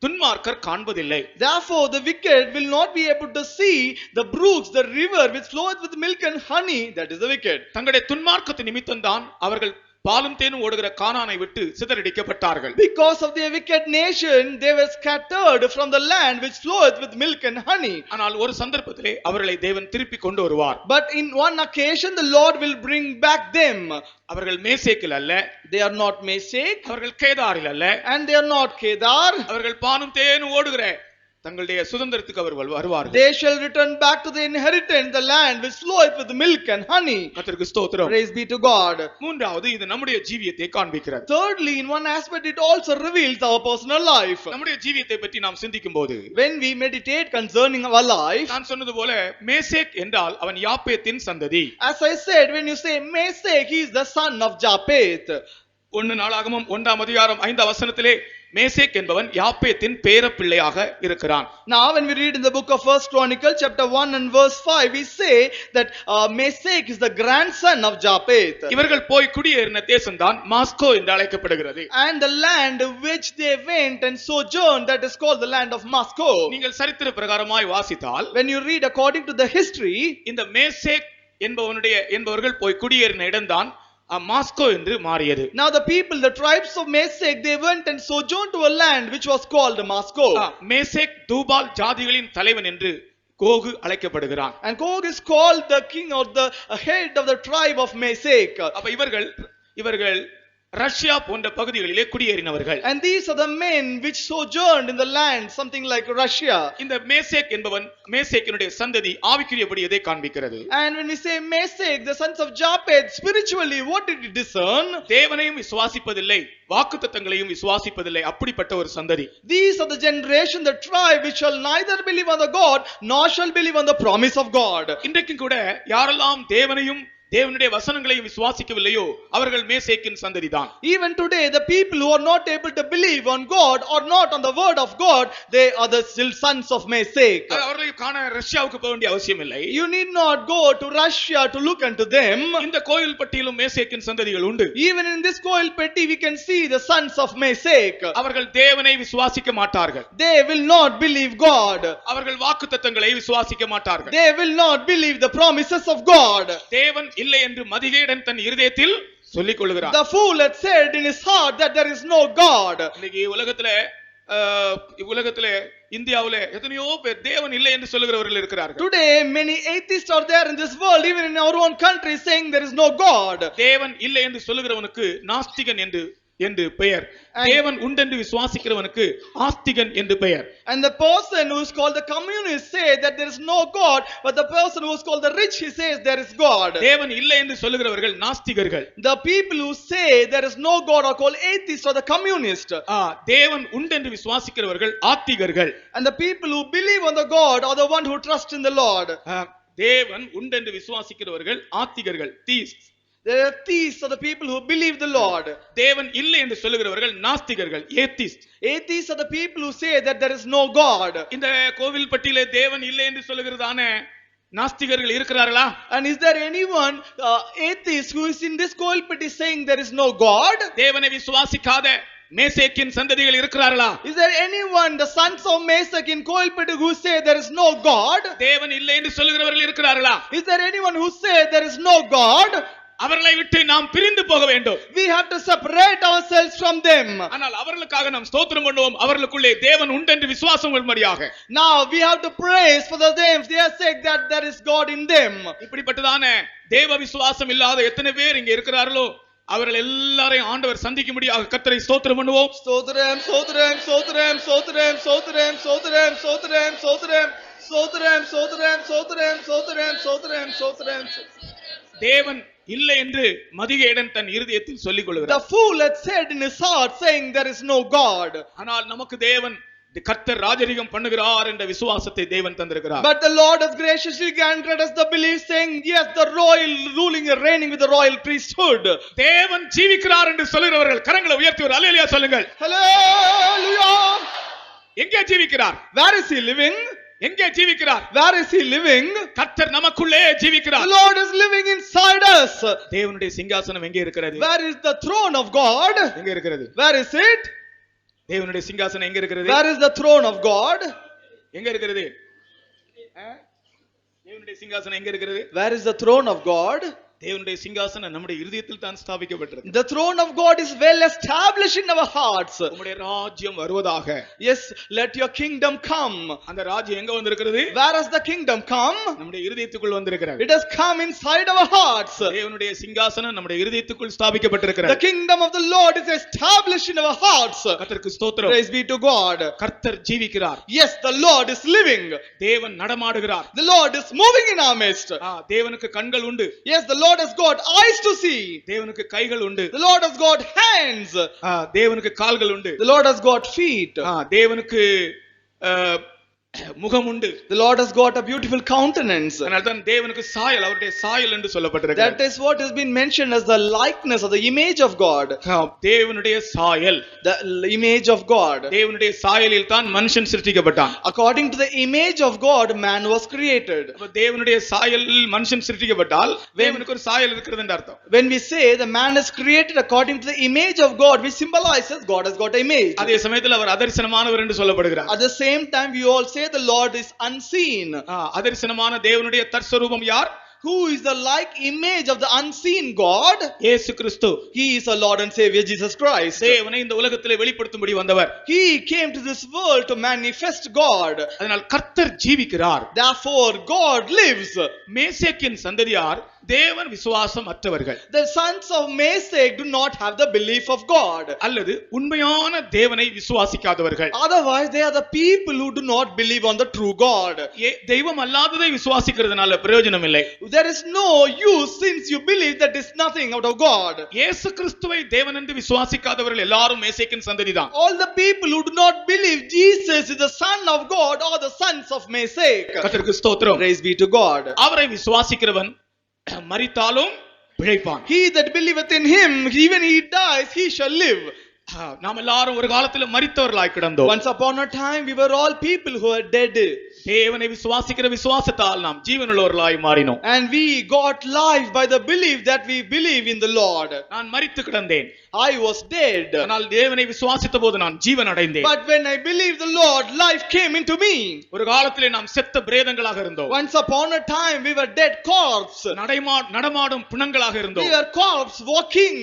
துன்மார்க்கர் காண்பதில்லை.
Therefore the wicked will not be able to see the brooks, the river which floweth with milk and honey, that is the wicked.
தங்களுடைய துன்மார்க்கத்தின் நிமித்தம் தான் அவர்கள் பாலும் தேனும் ஓடுகிற கானானை விட்டு சிதறடிக்கப்பட்டார்கள்.
Because of their wicked nation they were scattered from the land which floweth with milk and honey.
ஆனால் ஒரு சந்தர்ப்பத்திலே அவர்களை தேவன் திருப்பி கொண்டு வருவார்.
But in one occasion the Lord will bring back them.
அவர்கள் மேசேக்கில் அல்ல,
They are not Meshech,
அவர்கள் கேதாரில் அல்ல,
and they are not Kedar.
அவர்கள் பாலும் தேனும் ஓடுகிற தங்களுடைய சுதந்திரத்துக்கு அவர் வருவார்கள்.
They shall return back to the inheritance, the land which floweth with milk and honey.
கர்த்தருக்கு ஸ்தோத்திரம்.
Praise be to God.
மூன்றாவது, இது நம்முடைய ஜீவியத்தை காண்பிக்கிறது.
Thirdly, in one aspect it also reveals our personal life.
நம்முடைய ஜீவியத்தை பற்றி நாம் சிந்திக்கும்போது
When we meditate concerning our life,
நான் சொன்னது போல மேசேக் என்றால் அவன் யாப்பேத்தின் சந்ததி.
as I said, when you say Meshech, he is the son of Japheth.
1 நாளாகமம் 1 அதிகாரம் 5 வசனத்திலே மேசேக் என்பவன் யாப்பேத்தின் பேரப்பிள்ளையாக இருக்கிறான்.
Now when we read in the book of First Chronicle chapter 1 and verse 5, we say that Meshech is the grandson of Japheth.
இவர்கள் போய் குடியேறின தேசம்தான் Moscow என்று அழைக்கப்படுகிறது.
And the land which they went and sojourned, that is called the land of Moscow.
நீங்கள் சரித்திர பிரகாரமாய் வாசித்தால்,
When you read according to the history,
இந்த Meshach என்பவர்கள் போய் குடியேறின இடம்தான் மாஸ்கோ என்று மாறியது.
Now the people, the tribes of Meshech, they went and sojourned to a land which was called Moscow.
Meshech Tubal ஜாதிகளின் தலைவன் என்று கோகு அழைக்கப்படுகிறான்.
And Gog is called the king or the head of the tribe of Meshech.
அப்ப இவர்கள் Russia போன்ற பகுதிகளிலே குடியேறினவர்கள்.
And these are the men which sojourned in the land, something like Russia.
இந்த Meshach என்பவன் மேசேக்கினுடைய சந்ததி ஆவிக்குரியபடி எதை காண்பிக்கிறது?
And when we say Meshech, the sons of Japheth, spiritually what did he discern?
தேவனையும் விசுவாசிப்பதில்லை, வாக்குத்தத்தங்களையும் விசுவாசிப்பதில்லை, அப்படிப்பட்ட ஒரு சந்ததி.
These are the generation, the tribe which shall neither believe on the God nor shall believe on the promise of God.
இன்றைக்கும் கூட யாரெல்லாம் தேவனையும் தேவனுடைய வசனங்களையும் விசுவாசிக்கவில்லையோ அவர்கள் மேசேக்கின் சந்ததிதான்.
Even today the people who are not able to believe on God or not on the word of God, they are the still sons of Meshech.
அவர்களை காண ரஷ்யாவுக்கு போக வேண்டிய அவசியம் இல்லை.
You need not go to Russia to look unto them.
இந்த கோயில் பட்டியலும் மேசேக்கின் சந்ததிகள் உண்டு.
Even in this Koil Petti we can see the sons of Meshech.
அவர்கள் தேவனை விசுவாசிக்க மாட்டார்கள்.
They will not believe God.
அவர்கள் வாக்குத்தத்தங்களை விசுவாசிக்க மாட்டார்கள்.
They will not believe the promises of God.
தேவன் இல்லை என்று மதிகேடன் தன் இருதயத்தில் சொல்லிக் கொள்கிறான்.
The fool had said in his heart that there is no God.
இன்னைக்கு உலகத்திலே இந்தியாவிலே எத்தனையோ பேர் தேவன் இல்லை என்று சொல்லுகிறவர்கள் இருக்கிறார்கள்.
Today many atheists are there in this world, even in our own country, saying there is no God.
தேவன் இல்லை என்று சொல்லுகிறவனுக்கு நாஸ்திகன் என்று பெயர். தேவன் உண்டென்று விசுவாசிக்கிறவனுக்கு ஆஸ்திகன் என்று பெயர்.
And the person who is called the communist say that there is no God, but the person who is called the rich, he says there is God.
தேவன் இல்லை என்று சொல்லுகிறவர்கள் நாஸ்திகர்கள்.
The people who say there is no God are called atheists or the communist.
தேவன் உண்டென்று விசுவாசிக்கிறவர்கள் ஆத்திகர்கள்.
And the people who believe on the God are the one who trust in the Lord.
தேவன் உண்டென்று விசுவாசிக்கிறவர்கள் ஆத்திகர்கள், theists.
They are thieves are the people who believe the Lord.
தேவன் இல்லை என்று சொல்லுகிறவர்கள் நாஸ்திகர்கள், atheists.
Atheists are the people who say that there is no God.
இந்த கோவில் பட்டியலே தேவன் இல்லை என்று சொல்லுகிறதான நாஸ்திகர்கள் இருக்கிறார்களா?
And is there anyone atheist who is in this Koil Petti saying there is no God?
தேவனை விசுவாசிக்காத மேசேக்கின் சந்ததிகள் இருக்கிறார்களா?
Is there anyone, the sons of Meshech in Koil Petti, who say there is no God?
தேவன் இல்லை என்று சொல்லுகிறவர்கள் இருக்கிறார்களா?
Is there anyone who say there is no God?
அவர்களை விட்டு நாம் பிரிந்து போக வேண்டும்.
We have to separate ourselves from them.
ஆனால் அவர்களுக்காக நாம் ஸ்தோத்திரம் பண்ணுவோம், அவர்களுக்குள்ளே தேவன் உண்டு என்று விசுவாசம் கொள்ளும்படியாக.
Now we have to praise for the them, they are saying that there is God in them.
இப்படிப்பட்டதான தேவ விசுவாசம் இல்லாத எத்தனை பேர் இங்க இருக்கிறார்களோ அவர்கள் எல்லாரையும் ஆண்டவர் சந்திக்கும்படியாக கர்த்தரை ஸ்தோத்திரம் பண்ணுவோம்.
Stotram, Stotram, Stotram, Stotram, Stotram, Stotram, Stotram, Stotram, Stotram, Stotram, Stotram, Stotram, Stotram, Stotram.
தேவன் இல்லை என்று மதிகேடன் தன் இருதயத்தில் சொல்லிக்
The
கொள்கிறார்.
fool had said in his heart, saying there is no God.
ஆனால் நமக்கு தேவன் கர்த்தர் ராஜரிகம் பண்ணுகிறார் என்ற விசுவாசத்தை தேவன் தந்திருக்கிறார்.
But the Lord has graciously granted us the belief, saying, yes, the royal ruling and reigning with the royal priesthood.
தேவன் ஜீவிக்கிறார் என்று சொல்லுகிறவர்கள் கரங்களை உயர்த்தி ஒரு அல்லேலூயா சொல்லுங்கள்.
Hallelujah!
எங்கே ஜீவிக்கிறார்?
Where is he living?
எங்கே ஜீவிக்கிறார்?
Where is he living?
கர்த்தர் நமக்குள்ளே ஜீவிக்கிறார்.
The Lord is living inside us.
தேவனுடைய சிங்காசனம் எங்கே இருக்கிறது?
Where is the throne of God?
எங்கே இருக்கிறது?
Where is it?
தேவனுடைய சிங்காசனம் எங்கே இருக்கிறது?
Where is the throne of God?
எங்க இருக்கிறது? தேவனுடைய சிங்காசனம் எங்க இருக்கிறது?
Where is the throne of God?
தேவனுடைய சிங்காசனம் நம்முடைய இருதயத்தில் தான் ஸ்தாபிக்கப்பட்டிருக்கு.
The throne of God is well established in our hearts.
உம்முடைய ராஜ்யம் வருவதாக.
Yes, let your kingdom come.
அந்த ராஜ்யம் எங்க வந்திருக்கிறது?
Where has the kingdom come?
நம்முடைய இருதயத்துக்குள் வந்திருக்கிறது.
It has come inside our hearts.
தேவனுடைய சிங்காசனம் நம்முடைய இருதயத்துக்குள் ஸ்தாபிக்கப்பட்டிருக்கிறது.
The kingdom of the Lord is established in our hearts.
கர்த்தருக்கு ஸ்தோத்திரம்.
Praise be to God.
கர்த்தர் ஜீவிக்கிறார்.
Yes, the Lord is living.
தேவன் நடமாடுகிறார்.
The Lord is moving in our midst.
தேவனுக்கு கண்கள் உண்டு.
Yes, the Lord has got eyes to see.
தேவனுக்கு கைகள் உண்டு.
The Lord has got hands.
தேவனுக்கு கால்கள் உண்டு.
The Lord has got feet.
தேவனுக்கு முகம் உண்டு.
The Lord has got a beautiful countenance.
அதனால்தான் தேவனுக்கு சாயல், அவருடைய சாயல் என்று சொல்லப்பட்டிருக்கிறது.
That is what has been mentioned as the likeness or the image of God.
தேவனுடைய சாயல்,
the image of God.
தேவனுடைய சாயலில் தான் மனுஷன் சிருஷ்டிக்கப்பட்டான்.
According to the image of God, man was created.
தேவனுடைய சாயலில் மனுஷன் சிருஷ்டிக்கப்பட்டால் தேவனுக்கு ஒரு சாயல் இருக்கிறது என்று அர்த்தம்.
When we say the man is created according to the image of God, which symbolizes God has got an image.
அதே சமயத்தில் அவர் அதர்சனமானவர் என்று சொல்லப்படுகிறார்.
At the same time, we all say the Lord is unseen.
அதர்சனமான தேவனுடைய தற்ஸ்வரூபம் யார்?
Who is the like image of the unseen God?
இயேசு கிறிஸ்து.
He is our Lord and Savior Jesus Christ.
தேவனை இந்த உலகத்திலே வெளிப்படுத்தும்படி வந்தவர்.
He came to this world to manifest God.
அதனால் கர்த்தர் ஜீவிக்கிறார்.
Therefore God lives.
மேசேக்கின் சந்ததியார் தேவன் விசுவாசம் அற்றவர்கள்.
The sons of Meshach do not have the belief of God.
அல்லது உண்மையான தேவனை விசுவாசிக்காதவர்கள்.
Otherwise they are the people who do not believe on the true God.
தெய்வம் அல்லாததை விசுவாசிக்கிறதுனால பிரயோஜனம் இல்லை.
There is no use since you believe that is nothing out of God.
இயேசு கிறிஸ்துவை தேவன் என்று விசுவாசிக்காதவர்கள் எல்லாரும் மேசேக்கின் சந்ததிதான்.
All the people who do not believe Jesus is the son of God or the sons of Meshach.
கர்த்தருக்கு ஸ்தோத்திரம்.
Praise be to God.
அவரை விசுவாசிக்கிறவன் மரித்தாலும் பிழைப்பான்.
He that believeth in him, even he dies, he shall live.
நாம் எல்லாரும் ஒரு காலத்துல மரித்தவர்களாய் கிடந்தோம்.
Once upon a time we were all people who are dead.
தேவனை விசுவாசிக்கிற விசுவாசத்தால் நாம் ஜீவனுள்ளவர்களாய் மாறினோம்.
And we got life by the belief that we believe in the Lord.
நான் மரித்து கிடந்தேன்.
I was dead.
ஆனால் தேவனை விசுவாசித்தபோது நான் ஜீவன் அடைந்தேன்.
But when I believed the Lord, life came into me.
ஒரு காலத்திலே நாம் செத்த பிரேதங்களாக இருந்தோம்.
Once upon a time we were dead corpse.
நடமாடும் பிணங்களாக இருந்தோம்.
We were corpse walking.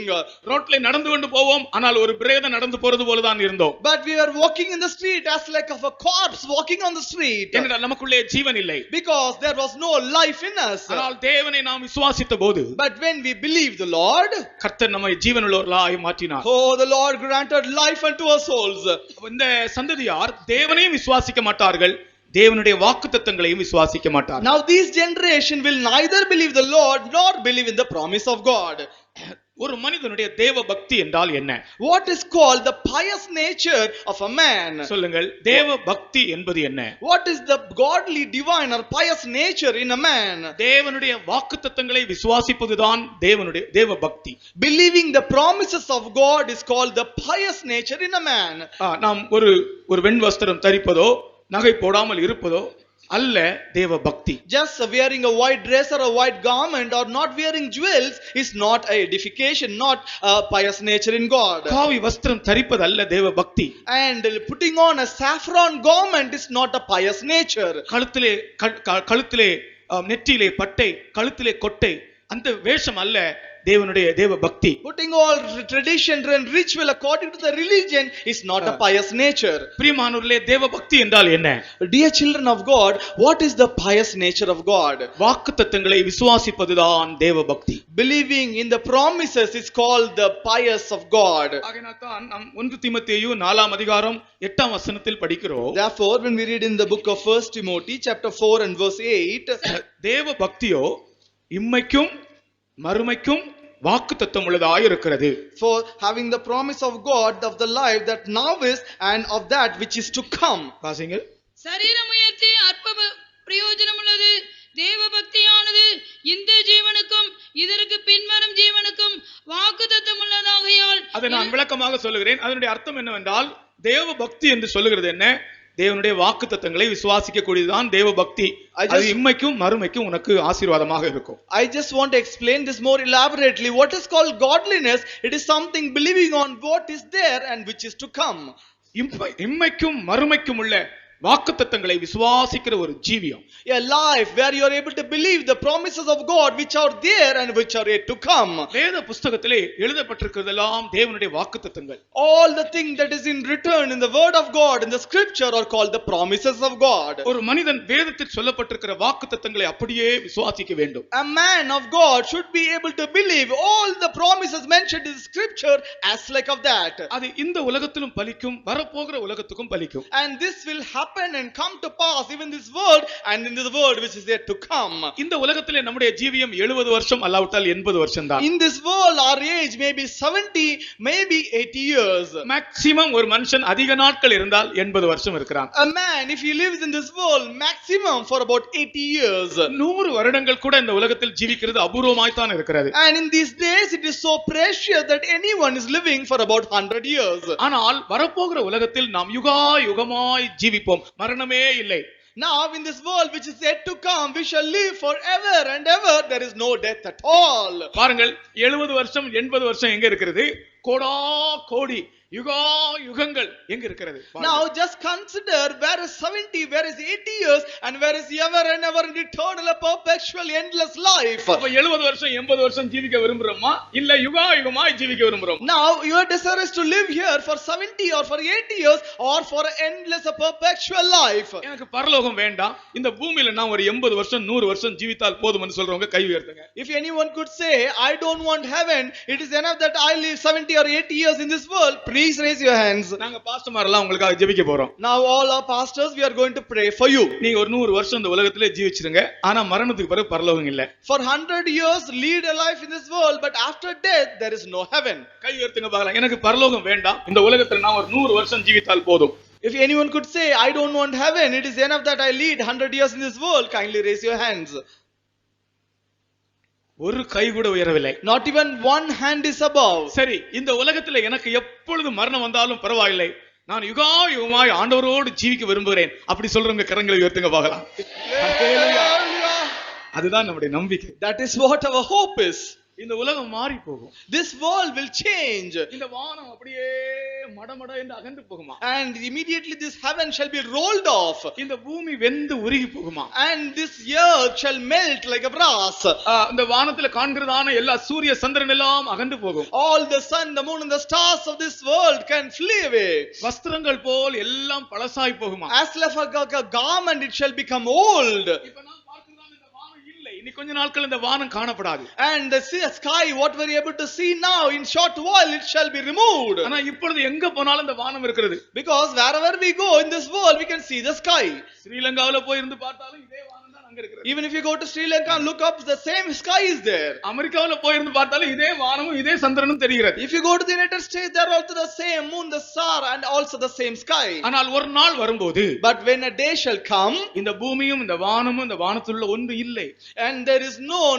ரோட்ல நடந்து கொண்டு போவோம், ஆனால் ஒரு பிரேதம் நடந்து போறது போல தான் இருந்தோம்.
But we were walking in the street as like of a corpse walking on the street.
நமக்குள்ளே ஜீவன் இல்லை.
Because there was no life in us.
ஆனால் தேவனை நாம் விசுவாசித்தபோது,
but when we believed the Lord,
கர்த்தர் நம்மை ஜீவனுள்ளவர்களாய் மாற்றினார்.
Oh, the Lord granted life unto our souls.
இந்த சந்ததியார் தேவனையும் விசுவாசிக்க மாட்டார்கள், தேவனுடைய வாக்குத்தத்தங்களையும் விசுவாசிக்க மாட்டார்கள்.
Now this generation will neither believe the Lord nor believe in the promise of God.
ஒரு மனிதனுடைய தேவ பக்தி என்றால் என்ன?
What is called the pious nature of a man?
சொல்லுங்கள், தேவ பக்தி என்பது என்ன?
What is the godly divine or pious nature in a man?
தேவனுடைய வாக்குத்தத்தங்களை விசுவாசிப்பதுதான் தேவனுடைய தேவ பக்தி.
Believing the promises of God is called the pious nature in a man.
நாம் ஒரு வெண் வஸ்திரம் தரிப்பதோ நகை போடாமல் இருப்பதோ அல்ல தேவ பக்தி.
Just wearing a white dress or a white garment or not wearing jewels is not a edification, not a pious nature in God.
காவி வஸ்திரம் தரிப்பது அல்ல தேவ பக்தி.
And putting on a saffron garment is not a pious nature.
கழுத்திலே நெற்றியிலே பட்டை, கழுத்திலே கொட்டை, அந்த வேஷம் அல்ல தேவனுடைய தேவ பக்தி.
Putting all tradition and ritual according to the religion is not a pious nature.
பிரியமானவர்களே, தேவ பக்தி என்றால் என்ன?
Dear children of God, what is the pious nature of God?
வாக்குத்தத்தங்களை விசுவாசிப்பதுதான் தேவ பக்தி.
Believing in the promises is called the pious of God.
ஆகையால்தான் நாம் 1 தீமோத்தேயு 4ஆம் அதிகாரம் 8ஆம் வசனத்தில் படிக்கிறோம்.
Therefore, when we read in the book of 1 Timothy chapter 4 and verse 8,
தேவ பக்தியோ இம்மைக்கும் மறுமைக்கும் வாக்குத்தத்தம் உள்ளதாய் இருக்கிறது.
For having the promise of God of the life that now is and of that which is to come.
வாசிங்கள்.
சரீர முயற்சி அற்ப பிரயோஜனம் உள்ளது, தேவ பக்தியானது இந்த ஜீவனுக்கும் இதற்கு பின்வரும் ஜீவனுக்கும் வாக்குத்தத்தம் உள்ளதாகையால்.
அதை நான் விளக்கமாக சொல்லுகிறேன். அதனுடைய அர்த்தம் என்னவென்றால், தேவ பக்தி என்று சொல்லுகிறது என்ன? தேவனுடைய வாக்குத்தத்தங்களை விசுவாசிக்க கூடியதுதான் தேவ பக்தி. அது இம்மைக்கும் மறுமைக்கும் உனக்கு ஆசீர்வாதமாக இருக்கும்.
I just want to explain this more elaborately. What is called godliness? It is something believing on what is there and which is to come.
இம்மைக்கும் மறுமைக்கும் உள்ள வாக்குத்தத்தங்களை விசுவாசிக்கிற ஒரு ஜீவியம்.
A life where you are able to believe the promises of God which are there and which are yet to come.
வேத புத்தகத்திலே எழுதப்பட்டிருக்கிறதெல்லாம் தேவனுடைய வாக்குத்தத்தங்கள்.
All the things that is in written in the word of God in the scripture are called the promises of God.
ஒரு மனிதன் வேதத்தில் சொல்லப்பட்டிருக்கிற வாக்குத்தத்தங்களை அப்படியே விசுவாசிக்க வேண்டும்.
A man of God should be able to believe all the promises mentioned in the scripture as like of that.
அது இந்த உலகத்திலும் பலிக்கும், வரப்போகிற உலகத்துக்கும் பலிக்கும்.
And this will happen and come to pass even this world and in this world which is yet to come.
இந்த உலகத்திலே நம்முடைய ஜீவியம் 70 வருஷம் அல்லாவிட்டால் 80 வருஷம் தான்.
In this world our age may be 70, maybe 80 years.
Maximum ஒரு மனுஷன் அதிக நாட்கள் இருந்தால் 80 வருஷம் இருக்கிறான்.
A man if he lives in this world maximum for about 80 years.
100 வருடங்கள் கூட இந்த உலகத்தில் ஜீவிக்கிறது அபூர்வமாய் தான் இருக்கிறது.
And in these days it is so precious that anyone is living for about 100 years.
ஆனால் வரப்போகிற உலகத்தில் நாம் யுகா யுகமாய் ஜீவிப்போம், மரணமே இல்லை.
Now in this world which is yet to come we shall live forever and ever, there is no death at all.
பாருங்கள், 70 வருஷம் 80 வருஷம் எங்க இருக்கிறது? கோடா கோடி யுகா யுகங்கள் எங்க இருக்கிறது?
Now just consider where is 70, where is 80 years and where is ever and ever in eternal perpetual endless life.
அப்ப 70 வருஷம் 80 வருஷம் ஜீவிக்க விரும்புறோமா இல்ல யுகா யுகமாய் ஜீவிக்க விரும்புறோம்?
Now your desire is to live here for 70 or for 80 years or for endless a perpetual life.
எனக்கு பரலோகம் வேண்டாம், இந்த பூமியில நான் ஒரு 80 வருஷம் 100 வருஷம் ஜீவித்தால் போதும்னு சொல்றவங்க கை உயர்த்துங்க.
If anyone could say I don't want heaven, it is enough that I live 70 or 80 years in this world, please raise your hands.
நாங்க பாஸ்டர்மாரெல்லாம் உங்களுக்காக ஜெபிக்க போறோம்.
Now all our pastors we are going to pray for you.
நீங்க ஒரு 100 வருஷம் இந்த உலகத்திலே ஜீவிச்சிருங்க, ஆனா மரணத்துக்கு பிறகு பரலோகம் இல்ல.
For 100 years lead a life in this world, but after death there is no heaven.
கை உயர்த்துங்க பார்க்கலாம். எனக்கு பரலோகம் வேண்டாம், இந்த உலகத்துல நான் ஒரு 100 வருஷம் ஜீவித்தால் போதும்.
If anyone could say I don't want heaven, it is enough that I lead 100 years in this world, kindly raise your hands.
ஒரு கை கூட உயரவில்லை.
Not even one hand is above.
சரி, இந்த உலகத்துல எனக்கு எப்பொழுது மரணம் வந்தாலும் பரவாயில்லை, நான் யுகா யுகமாய் ஆண்டவரோடு ஜீவிக்க விரும்புகிறேன், அப்படி சொல்றவங்க கரங்களை உயர்த்துங்க பார்க்கலாம். அதுதான் நம்முடைய நம்பிக்கை.
That is what our hope is.
இந்த உலகம் மாறி போகும்.
This world will change.
இந்த வானம் அப்படியே மடமட என்று அகன்று போகுமா?
And immediately this heaven shall be rolled off.
இந்த பூமி வெந்து உருகி போகுமா?
And this earth shall melt like a brass.
இந்த வானத்துல காண்கிறதான எல்லா சூரிய சந்திரன் எல்லாம் அகன்று போகும்.
All the sun, the moon and the stars of this world can flee away.
வஸ்திரங்கள் போல் எல்லாம் பழசாய் போகுமா?
As like a garment it shall become old.
இனி கொஞ்ச நாட்கள் இந்த வானம் காணப்படாது.
And the sky what we are able to see now, in short while it shall be removed.
ஆனா இப்பொழுது எங்க போனாலும் இந்த வானம் இருக்கிறது.
Because wherever we go in this world we can see the sky.
ஸ்ரீலங்காவுல போய் இருந்து பார்த்தாலும் இதே வானம் தான் அங்க இருக்குது.
Even if you go to Sri Lanka and look up, the same sky is there.
அமெரிக்காவுல போய் இருந்து பார்த்தாலும் இதே வானமும் இதே சந்திரனும் தெரிகிறது.
If you go to the United States, there are also the same moon, the star and also the same sky.
ஆனால் ஒரு நாள் வரும்போது,
but when a day shall come,
இந்த பூமியும் இந்த வானமும் இந்த வானத்துள்ள ஒன்று இல்லை.
and there is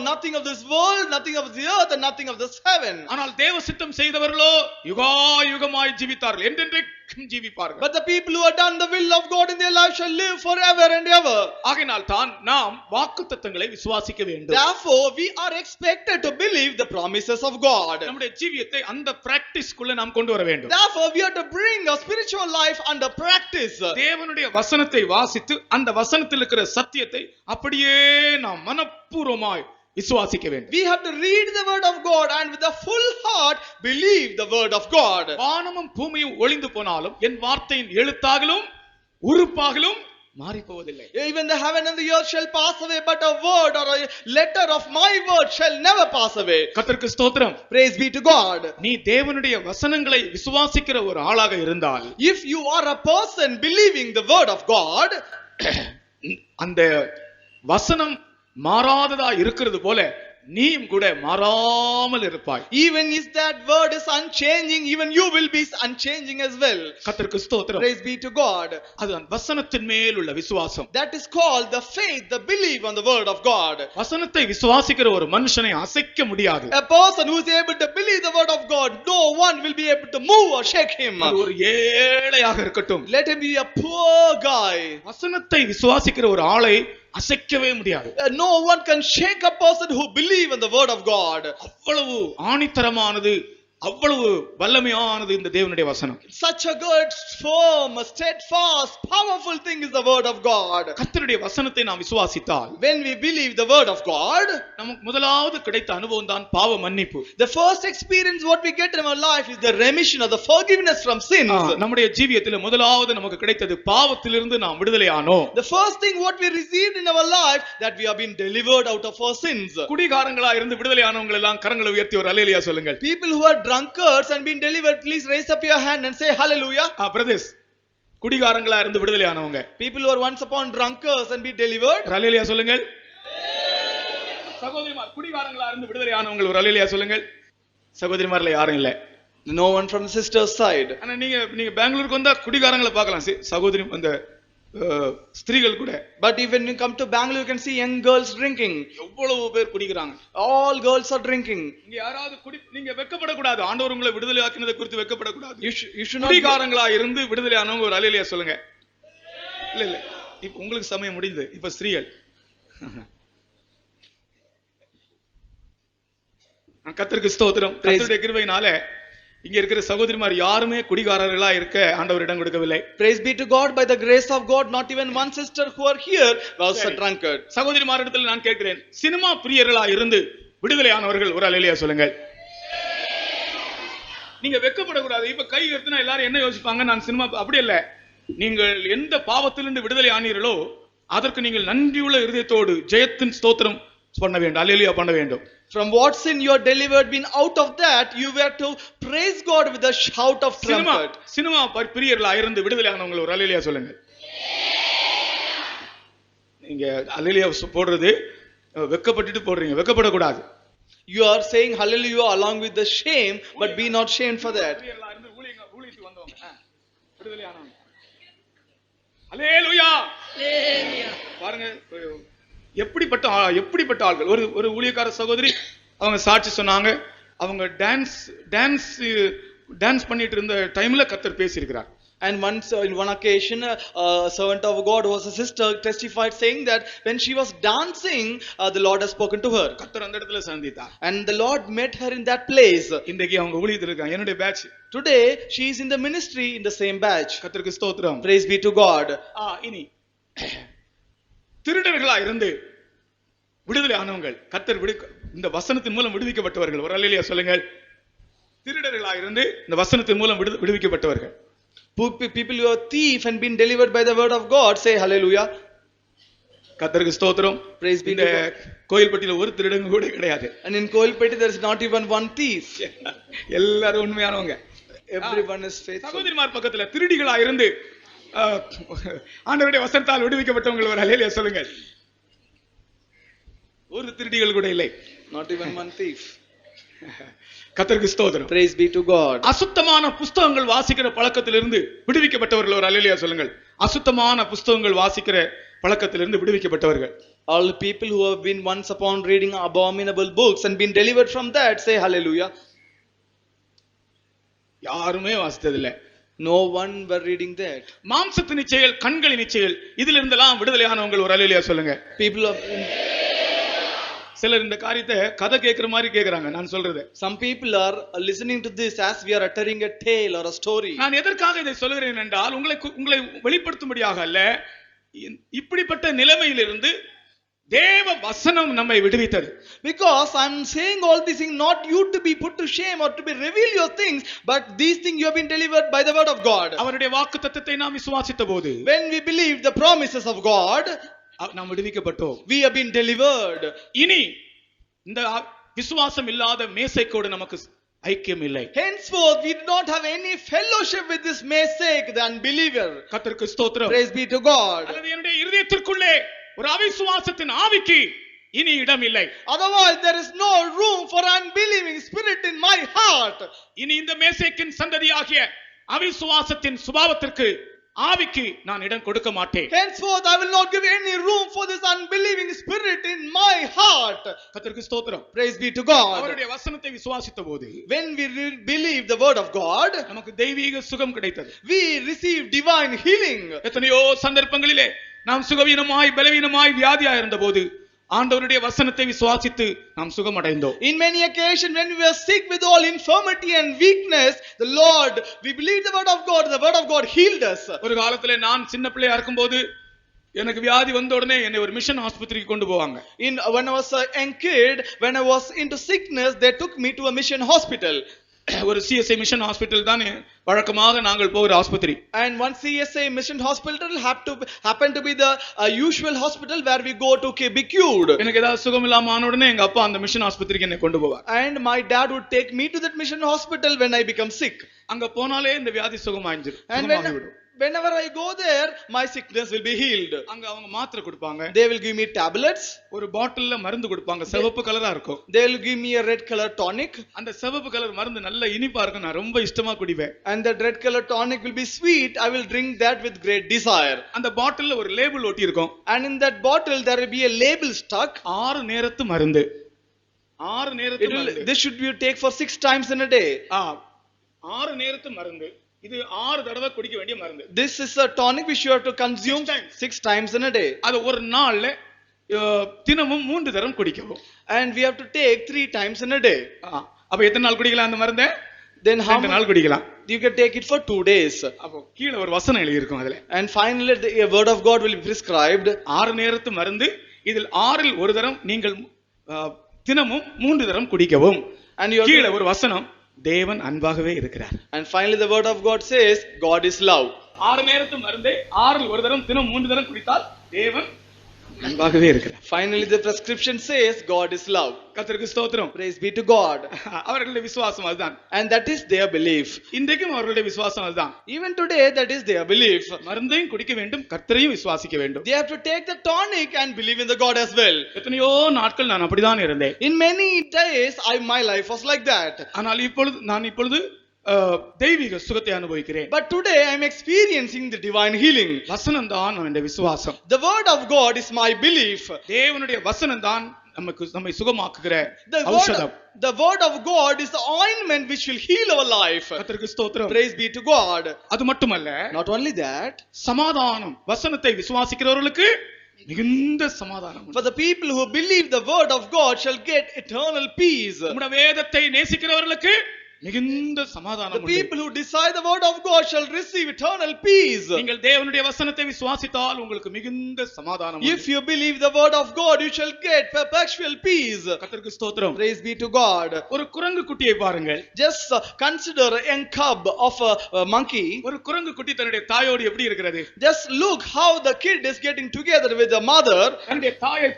nothing of this world, nothing of the earth and nothing of this heaven.
ஆனால் தேவ சித்தம் செய்தவர்களோ யுகா யுகமாய் ஜீவித்தார்கள், என்றென்றைக்கும் ஜீவிப்பார்கள்.
But the people who have done the will of God in their life shall live forever and ever.
ஆகையால் தான் நாம் வாக்குத்தத்தங்களை விசுவாசிக்க வேண்டும்.
Therefore we are expected to believe the promises of God.
நம்முடைய ஜீவியத்தை அந்த பிராக்டிஸ்க்குள்ள நாம் கொண்டு வர வேண்டும்.
Therefore we have to bring our spiritual life under practice.
தேவனுடைய வசனத்தை வாசித்து அந்த வசனத்தில் இருக்கிற சத்தியத்தை அப்படியே நாம் மனப்பூர்வமாய் விசுவாசிக்க வேண்டும்.
We have to read the word of God and with a full heart believe the word of God.
வானமும் பூமியும் ஒளிந்து போனாலும் என் வார்த்தையின் எழுத்தாகலும் உறுப்பாகலும் மாறி போவதில்லை.
Even the heaven and the earth shall pass away, but a word or a letter of my word shall never pass away.
கர்த்தருக்கு ஸ்தோத்திரம்.
Praise be to God.
நீ தேவனுடைய வசனங்களை விசுவாசிக்கிற ஒரு ஆளாக இருந்தால்,
if you are a person believing the word of God,
அந்த வசனம் மாறாததா இருக்கிறது போல நீயும் கூட மாறாமல் இருப்பாய்.
even if that word is unchanging, even you will be unchanging as well.
கர்த்தருக்கு ஸ்தோத்திரம்.
Praise be to God.
அது வசனத்தின் மேல் உள்ள விசுவாசம்.
that is called the faith, the belief on the word of God.
வசனத்தை விசுவாசிக்கிற ஒரு மனுஷனை அசைக்க முடியாது.
a person who is able to believe the word of God, no one will be able to move or shake him.
அது ஒரு ஏழையாக இருக்கட்டும்,
let him be a poor guy.
வசனத்தை விசுவாசிக்கிற ஒரு ஆளை அசைக்கவே முடியாது.
no one can shake a person who believe in the word of God.
அவ்வளவு ஆணித்தரமானது, அவ்வளவு வல்லமையானது இந்த தேவனுடைய வசனம்.
such a good, firm, steadfast, powerful thing is the word of God.
கர்த்தருடைய வசனத்தை நாம் விசுவாசித்தால்,
when we believe the word of God,
நமக்கு முதலாவது கிடைத்த அனுபவம் தான் பாவ மன்னிப்பு.
the first experience what we get in our life is the remission or the forgiveness from sins.
நம்முடைய ஜீவியத்தில் முதலாவது நமக்கு கிடைத்தது பாவத்திலிருந்து நாம் விடுதலையானோம்.
the first thing what we received in our life, that we have been delivered out of our sins.
குடிகாரங்களா இருந்து விடுதலையானவங்க எல்லாம் கரங்களை உயர்த்தி ஒரு அல்லேலூயா சொல்லுங்கள்.
people who are drunkards and been delivered, please raise up your hand and say hallelujah.
brothers, குடிகாரங்களா இருந்து விடுதலையானவங்க,
people who are once upon drunkards and be delivered,
அல்லேலூயா சொல்லுங்கள். சகோதரிமார், குடிகாரங்களா இருந்து விடுதலையானவங்க ஒரு அல்லேலூயா சொல்லுங்கள். சகோதரிமார்ல யாரும் இல்ல.
no one from the sister's side.
ஆனா நீங்க பெங்களூருக்கு வந்தா குடிகாரங்களை பார்க்கலாம். சகோதரி அந்த ஸ்திரீகள் கூட.
but even when you come to Bangalore, you can see young girls drinking.
எவ்வளவு பேர் குடிக்கிறாங்க.
all girls are drinking.
இங்க யாராவது நீங்க வெட்கப்படக்கூடாது. ஆண்டவர் உங்களை விடுதலை ஆக்கினதை குறித்து வெட்கப்படக்கூடாது.
you should not.
குடிகாரங்களா இருந்து விடுதலையானவங்க ஒரு அல்லேலூயா சொல்லுங்க. இல்ல இப்ப உங்களுக்கு சமயம் முடிந்தது. இப்ப ஸ்திரீகள். கர்த்தருக்கு ஸ்தோத்திரம். கர்த்தருடைய கிருபையினால இங்க இருக்கிற சகோதரிமார் யாருமே குடிகாரர்களா இருக்க ஆண்டவர் இடம் கொடுக்கவில்லை.
praise be to God, by the grace of God, not even one sister who are here was a drunkard.
சகோதரிமாரிடத்தில் நான் கேட்கிறேன், சினிமா பிரியர்களா இருந்து விடுதலையானவர்கள் ஒரு அல்லேலூயா சொல்லுங்கள். நீங்க வெட்கப்படக்கூடாது. இப்ப கை எடுத்துனா எல்லாரும் என்ன யோசிப்பாங்க, நான் சினிமா, அப்படி இல்ல. நீங்கள் எந்த பாவத்திலிருந்து விடுதலை ஆனீர்களோ அதற்கு நீங்கள் நன்றியுள்ள இருதயத்தோடு ஜெயத்தின் ஸ்தோத்திரம் பண்ண வேண்டும், அல்லேலூயா பண்ண வேண்டும்.
from what sin you are delivered, been out of that, you were to praise God with a shout of trumpet.
Cinema பிரியர்களா இருந்து விடுதலையானவங்க ஒரு அல்லேலூயா சொல்லுங்க. நீங்க அல்லேலூயா போடுறது வெட்கப்பட்டுட்டு போடுறீங்க, வெட்கப்படக்கூடாது.
you are saying hallelujah along with the shame, but be not shamed for that.
பிரியர்களா இருந்து ஊழியத்துக்கு வந்தவங்க விடுதலையானவங்க அல்லேலூயா பாருங்க. எப்படிப்பட்ட ஆள்கள். ஒரு ஊழியக்கார சகோதரி அவங்க சாட்சி சொன்னாங்க. அவங்க டான்ஸ் பண்ணிட்டு இருந்த டைம்ல கர்த்தர் பேசியிருக்கிறார்.
and once in one occasion a servant of God was a sister testified saying that when she was dancing, the Lord has spoken to her.
கர்த்தர் அந்த இடத்துல சந்தித்தார்.
and the Lord met her in that place.
இன்றைக்கு அவங்க ஊழியத்துல இருக்காங்க. என்னுடைய batch.
today she is in the ministry in the same batch.
கர்த்தருக்கு ஸ்தோத்திரம்.
praise be to God.
இனி திருடர்களா இருந்து விடுதலை ஆனவங்கள், கர்த்தர் இந்த வசனத்தின் மூலம் விடுவிக்கப்பட்டவர்கள் ஒரு அல்லேலூயா சொல்லுங்கள். திருடர்களா இருந்து இந்த வசனத்தின் மூலம் விடுவிக்கப்பட்டவர்கள்.
people who are thief and been delivered by the word of God, say hallelujah.
கர்த்தருக்கு ஸ்தோத்திரம்.
praise be to God.
கோயில்பட்டியில ஒரு திருடன் கூட கிடையாது.
and in Koilpeti there is not even one thief.
எல்லாரும் உண்மையானவங்க.
everyone is faithful.
சகோதரிமார் பக்கத்துல திருடிகளா இருந்து ஆண்டவருடைய வசனத்தால் விடுவிக்கப்பட்டவங்க ஒரு அல்லேலூயா சொல்லுங்க. ஒரு திருடிகள் கூட இல்லை.
not even one thief.
கர்த்தருக்கு ஸ்தோத்திரம்.
praise be to God.
அசுத்தமான புத்தகங்கள் வாசிக்கிற பழக்கத்திலிருந்து விடுவிக்கப்பட்டவர்கள் ஒரு அல்லேலூயா சொல்லுங்கள். அசுத்தமான புத்தகங்கள் வாசிக்கிற பழக்கத்திலிருந்து விடுவிக்கப்பட்டவர்கள்.
all the people who have been once upon reading abominable books and been delivered from that, say hallelujah.
யாருமே வாசித்ததில்லை.
no one were reading that.
மாம்சத்தின் இச்சைகள், கண்களின் இச்சைகள், இதிலிருந்தெல்லாம் விடுதலையானவங்க ஒரு அல்லேலூயா சொல்லுங்க.
people of
சிலர் இந்த காரியத்தை கதை கேட்கிற மாதிரி கேக்குறாங்க. நான் சொல்றது,
some people are listening to this as we are uttering a tale or a story.
நான் எதற்காக இதை சொல்கிறேன் என்றால் உங்களை வெளிப்படுத்தும்படியாக அல்ல, இப்படிப்பட்ட நிலைமையிலிருந்து தேவ வசனம் நம்மை விடுவித்தது.
Because I'm saying all these things not you to be put to shame or to be reveal your things, but these things you have been delivered by the word of God.
அவருடைய வாக்குத்தத்தத்தை நாம் விசுவாசித்தபோது
When we believe the promises of God,
நாம் விடுவிக்கப்பட்டோம்.
we have been delivered.
இனி இந்த விசுவாசம் இல்லாத மேசைக்கோடு நமக்கு ஐக்கியம் இல்லை.
Henceforth we do not have any fellowship with this messiah, the unbeliever.
கர்த்தருக்கு ஸ்தோத்திரம்.
Praise be to God.
அல்லது என்னுடைய இருதயத்திற்குள்ளே ஒரு அவிசுவாசத்தின் ஆவிக்கு இனி இடம் இல்லை.
Otherwise there is no room for unbelieving spirit in my heart.
இனி இந்த மேசேக்கின் சந்ததியாகிய அவிசுவாசத்தின் சுபாவத்திற்கு ஆவிக்கு நான் இடம் கொடுக்க மாட்டேன்.
Henceforth I will not give any room for this unbelieving spirit in my heart.
கர்த்தருக்கு ஸ்தோத்திரம்.
Praise be to God.
அவருடைய வசனத்தை விசுவாசித்தபோது
When we believe the word of God,
நமக்கு தெய்வீக சுகம் கிடைத்தது.
we receive divine healing.
எத்தனையோ சந்தர்ப்பங்களிலே நாம் சுகவீனமாய் பலவீனமாய் வியாதியாய் இருந்தபோது ஆண்டவருடைய வசனத்தை விசுவாசித்து நாம் சுகமடைந்தோம்.
In many occasions when we were sick with all infirmity and weakness, the Lord, we believed the word of God healed us.
ஒரு காலத்திலே நான் சின்ன பிள்ளையா இருக்கும்போது எனக்கு வியாதி வந்த உடனே என்னை ஒரு மிஷன் ஆஸ்பத்திரிக்கு கொண்டு போவாங்க.
When I was a young kid, when I was into sickness, they took me to a mission hospital.
ஒரு CSI மிஷன் ஹாஸ்பிடல் தான் வழக்கமாக நாங்கள் போகிற ஆஸ்பத்திரி.
And one CSI mission hospital happened to be the usual hospital where we go to be cured.
எனக்கு ஏதாவது சுகம் இல்லாம ஆன உடனே எங்க அப்பா அந்த மிஷன் ஆஸ்பத்திரிக்கு என்னை கொண்டு போவார்.
And my dad would take me to that mission hospital when I become sick.
அங்க போனாலே இந்த வியாதி சுகமாயிடும்.
And whenever I go there, my sickness will be healed.
அங்க அவங்க மாத்திரை கொடுப்பாங்க.
They will give me tablets.
ஒரு பாட்டில்ல மருந்து கொடுப்பாங்க. சிவப்பு கலரா இருக்கும்.
They will give me a red color tonic.
அந்த சிவப்பு கலர் மருந்து நல்ல இனிப்பா இருக்கும். நான் ரொம்ப இஷ்டமா குடிப்பேன்.
And that red color tonic will be sweet. I will drink that with great desire.
அந்த பாட்டில்ல ஒரு லேபிள் ஒட்டி இருக்கும்.
And in that bottle there will be a label stuck.
6 நேரத்து மருந்து. 6 நேரத்து மருந்து.
This should be take for 6 times in a day.
6 நேரத்து மருந்து. இது 6 தடவை குடிக்க வேண்டிய மருந்து.
This is a tonic which you have to consume 6 times in a day.
அது ஒரு நாள்ல தினமும் 3 தடவை குடிக்கவும்.
And we have to take 3 times in a day.
அப்ப எத்தனை நாள் குடிக்கலாம் அந்த மருந்தை?
Then how
many நாள் குடிக்கலாம்?
You can take it for 2 days.
அப்போ கீழ ஒரு வசனம் எழுதி இருக்கும் அதுல.
And finally the word of God will be prescribed.
6 நேரத்து மருந்து. இதில் 6இல் ஒரு தடவை நீங்கள் தினமும் 3 தடவை குடிக்கவும்.
And
கீழ ஒரு வசனம் தேவன் அன்பாகவே இருக்கிறார்.
And finally the word of God says God is love.
6 நேரத்து மருந்தை 6இல் ஒரு தடவை தினம் 3 தடவை குடித்தால் தேவன் அன்பாகவே இருக்கிறார்.
Finally the prescription says God is love.
கர்த்தருக்கு ஸ்தோத்திரம்.
Praise be to God.
அவர்களுடைய விசுவாசம் அதுதான்.
And that is their belief.
இன்றைக்கும் அவர்களுடைய விசுவாசம் அதுதான்.
Even today that is their belief.
மருந்தையும் குடிக்க வேண்டும், கர்த்தரையும் விசுவாசிக்க வேண்டும்.
They have to take the tonic and believe in the God as well.
எத்தனையோ நாட்கள் நான் அப்படிதான் இருந்தேன்.
In many days my life was like that.
ஆனால் இப்பொழுது தெய்வீக சுகத்தை அனுபவிக்கிறேன்.
But today I am experiencing the divine healing.
வசனம் தான் என்னுடைய விசுவாசம்.
The word of God is my belief.
தேவனுடைய வசனம் தான் நம்மை சுகமாக்குகிற ஔஷதம்.
The word of God is the ointment which will heal our life.
கர்த்தருக்கு ஸ்தோத்திரம்.
Praise be to God.
அது மட்டுமல்ல,
not only that,
சமாதானம் வசனத்தை விசுவாசிக்கிறவர்களுக்கு மிகுந்த சமாதானம்.
For the people who believe the word of God shall get eternal peace.
நம்முடைய வேதத்தை நேசிக்கிறவர்களுக்கு மிகுந்த சமாதானம்.
The people who desire the word of God shall receive eternal peace.
நீங்கள் தேவனுடைய வசனத்தை விசுவாசித்தால் உங்களுக்கு மிகுந்த சமாதானம்.
If you believe the word of God you shall get perpetual peace.
கர்த்தருக்கு ஸ்தோத்திரம்.
Praise be to God.
ஒரு குரங்கு குட்டியை பாருங்கள்.
Just consider a young cub of a monkey.
ஒரு குரங்கு குட்டி தன்னுடைய தாயோடு எப்படி இருக்கிறது?
Just look how the kid is getting together with the mother.
தன்னுடைய தாயை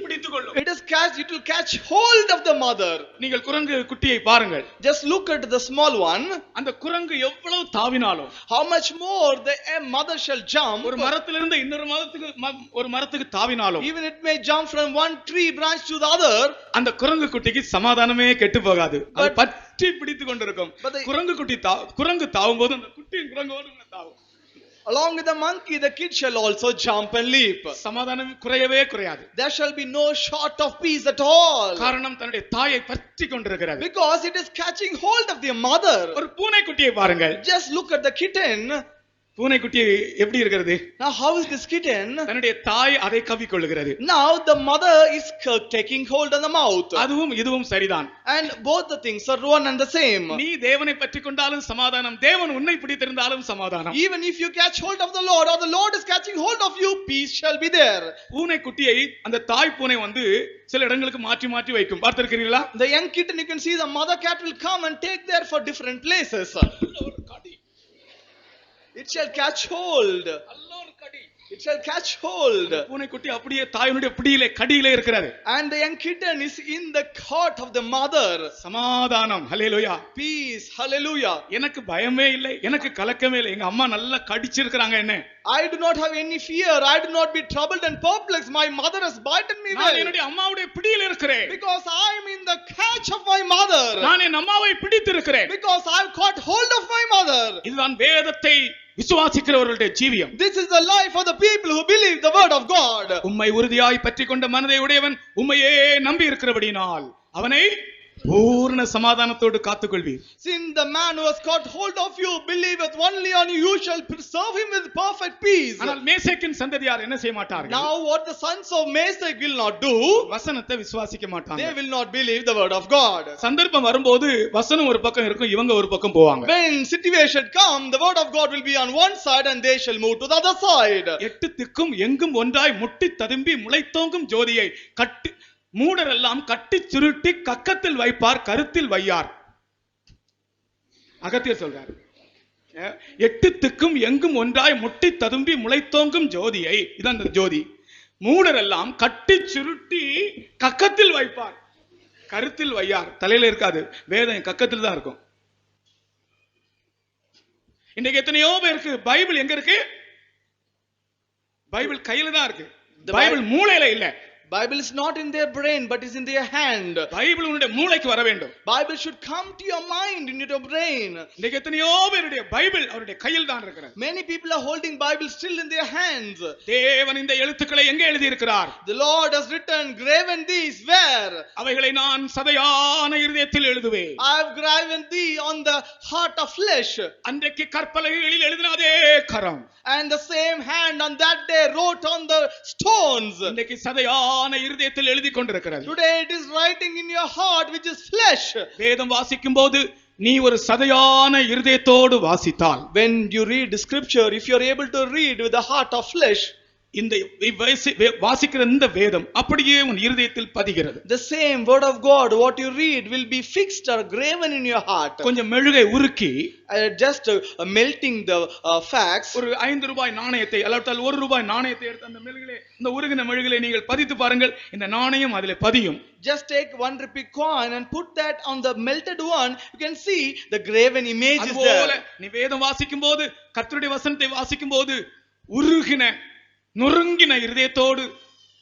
பிடித்துக் கொள்ளும்.
It will catch hold of the mother.
நீங்கள் குரங்கு குட்டியை பாருங்கள்.
Just look at the small one.
அந்த குரங்கு எவ்வளவு தாவினாலும்
how much more the mother shall jump.
ஒரு மரத்திலிருந்து இன்னொரு மரத்துக்கு தாவினாலும்
even it may jump from one tree branch to the other.
அந்த குரங்கு குட்டிக்கு சமாதானமே கெட்டு போகாது. அது பற்றி பிடித்துக் கொண்டிருக்கும். குரங்கு தாவும்போது அந்த குட்டி குரங்கோடு தாவும்.
Along with the monkey the kid shall also jump and leap.
சமாதானம் குறையவே குறையாது.
There shall be no short of peace at all.
காரணம் தன்னுடைய தாயை பற்றி கொண்டிருக்கிறது.
Because it is catching hold of the mother.
ஒரு பூனை குட்டியை பாருங்கள்.
Just look at the kitten.
பூனைக்குட்டி எப்படி இருக்கிறது?
Now how is this kitten?
தன்னுடைய தாய் அதை கவ்விக்கொள்ளுகிறது.
Now the mother is taking hold on the mouth.
அதுவும் இதுவும் சரிதான்.
And both the things are one and the same.
நீ தேவனை பற்றிக் கொண்டாலும் சமாதானம், தேவன் உன்னை பிடித்திருந்தாலும் சமாதானம்.
Even if you catch hold of the Lord or the Lord is catching hold of you, peace shall be there.
பூனைக்குட்டியை அந்த தாய் பூனை வந்து சில இடங்களுக்கு மாற்றி மாற்றி வைக்கும். பார்த்திருக்கிறீர்களா?
The young kitten, you can see the mother cat will come and take there for different places. It shall catch hold. It shall catch hold.
பூனைக்குட்டி அப்படியே தாயினுடைய பிடியிலே கடியிலே இருக்கிறது.
And the young kitten is in the court of the mother.
சமாதானம். ஹல்லேலூயா.
Peace. Hallelujah.
எனக்கு பயமே இல்லை, எனக்கு கலக்கமே இல்லை. எங்க அம்மா நல்லா கடிச்சிருக்காங்க என்ன.
I do not have any fear. I do not be troubled and perplexed. My mother has bitten me well.
நான் என்னுடைய அம்மாவுடைய பிடியிலே இருக்கிறேன்.
Because I am in the catch of my mother.
நான் என் அம்மாவை பிடித்திருக்கிறேன்.
Because I have caught hold of my mother.
இதுதான் வேதத்தை விசுவாசிக்கிறவர்களுடைய ஜீவியம்.
This is the life of the people who believe the word of God.
உம்மை உறுதியாய் பற்றிக்கொண்ட மனதை உடையவன் உம்மையே நம்பி இருக்கிறபடியினால் அவனை பூர்ண சமாதானத்தோடு காத்துக்கொள்வீர்.
Since the man who has caught hold of you believeth only on you, you shall preserve him with perfect peace.
ஆனால் மேசேக்கின் சந்ததியார் என்ன செய்ய மாட்டார்கள்?
Now what the sons of Meshach will not do,
வசனத்தை விசுவாசிக்க மாட்டாங்க.
they will not believe the word of God.
சந்தர்ப்பம் வரும்போது வசனம் ஒரு பக்கம் இருக்கும், இவங்க ஒரு பக்கம் போவாங்க.
When situation come, the word of God will be on one side and they shall move to the other side.
எட்டு திக்கும் எங்கும் ஒன்றாய் முட்டி ததும்பி முளைத்தோங்கும் ஜோதியை கட்டி மூடரெல்லாம் கட்டி சுருட்டி கக்கத்தில் வைப்பார், கருத்தில் வையார். அகத்தியர் சொல்றார், எட்டு திக்கும் எங்கும் ஒன்றாய் முட்டி ததும்பி முளைத்தோங்கும் ஜோதியை, இதான் அந்த ஜோதி, மூடரெல்லாம் கட்டி சுருட்டி கக்கத்தில் வைப்பார், கருத்தில் வையார். தலையில இருக்காது, வேதம் கக்கத்தில் தான் இருக்கும். இன்னைக்கு எத்தனையோ பேருக்கு பைபிள் எங்க இருக்கு? பைபிள் கையில தான் இருக்கு, பைபிள் மூளையில இல்ல.
Bible is not in their brain but is in their hand.
Bible உன்னுடைய மூளைக்கு வர வேண்டும்.
Bible should come to your mind, in your brain.
இன்னைக்கு எத்தனையோ பேருடைய பைபிள் அவருடைய கையில் தான் இருக்கிறது.
Many people are holding Bible still in their hands.
தேவன் இந்த எழுத்துக்களை எங்கே எழுதி இருக்கிறார்?
The Lord has written, graven these where?
அவைகளை நான் சதையான இருதயத்தில் எழுதுவேன்.
I have graven thee on the heart of flesh.
அன்றைக்கு கற்பலகைகளில் எழுதினதே கரம்.
And the same hand on that day wrote on the stones.
இன்னைக்கு சதையான இருதயத்தில் எழுதி கொண்டிருக்கிறது.
Today it is writing in your heart which is flesh.
வேதம் வாசிக்கும்போது நீ ஒரு சதையான இருதயத்தோடு வாசித்தால்,
when you read the scripture, if you are able to read with the heart of flesh,
இந்த வாசிக்கிற இந்த வேதம் அப்படியே உன் இருதயத்தில் பதிகிறது.
the same word of God what you read will be fixed or graven in your heart.
கொஞ்சம் மெழுகை உருக்கி
just melting the facts.
ஒரு 5 ரூபாய் நாணயத்தை அல்லது 1 ரூபாய் நாணயத்தை எடுத்து அந்த மெழுகிலே, இந்த உருகின மெழுகிலே நீங்கள் பதித்து பாருங்கள், இந்த நாணயம் அதிலே பதியும்.
Just take 1 rupee coin and put that on the melted one, you can see the graven image is there.
நீ வேதம் வாசிக்கும்போது, கர்த்தருடைய வசனத்தை வாசிக்கும்போது உருகின நொறுங்கின இருதயத்தோடு,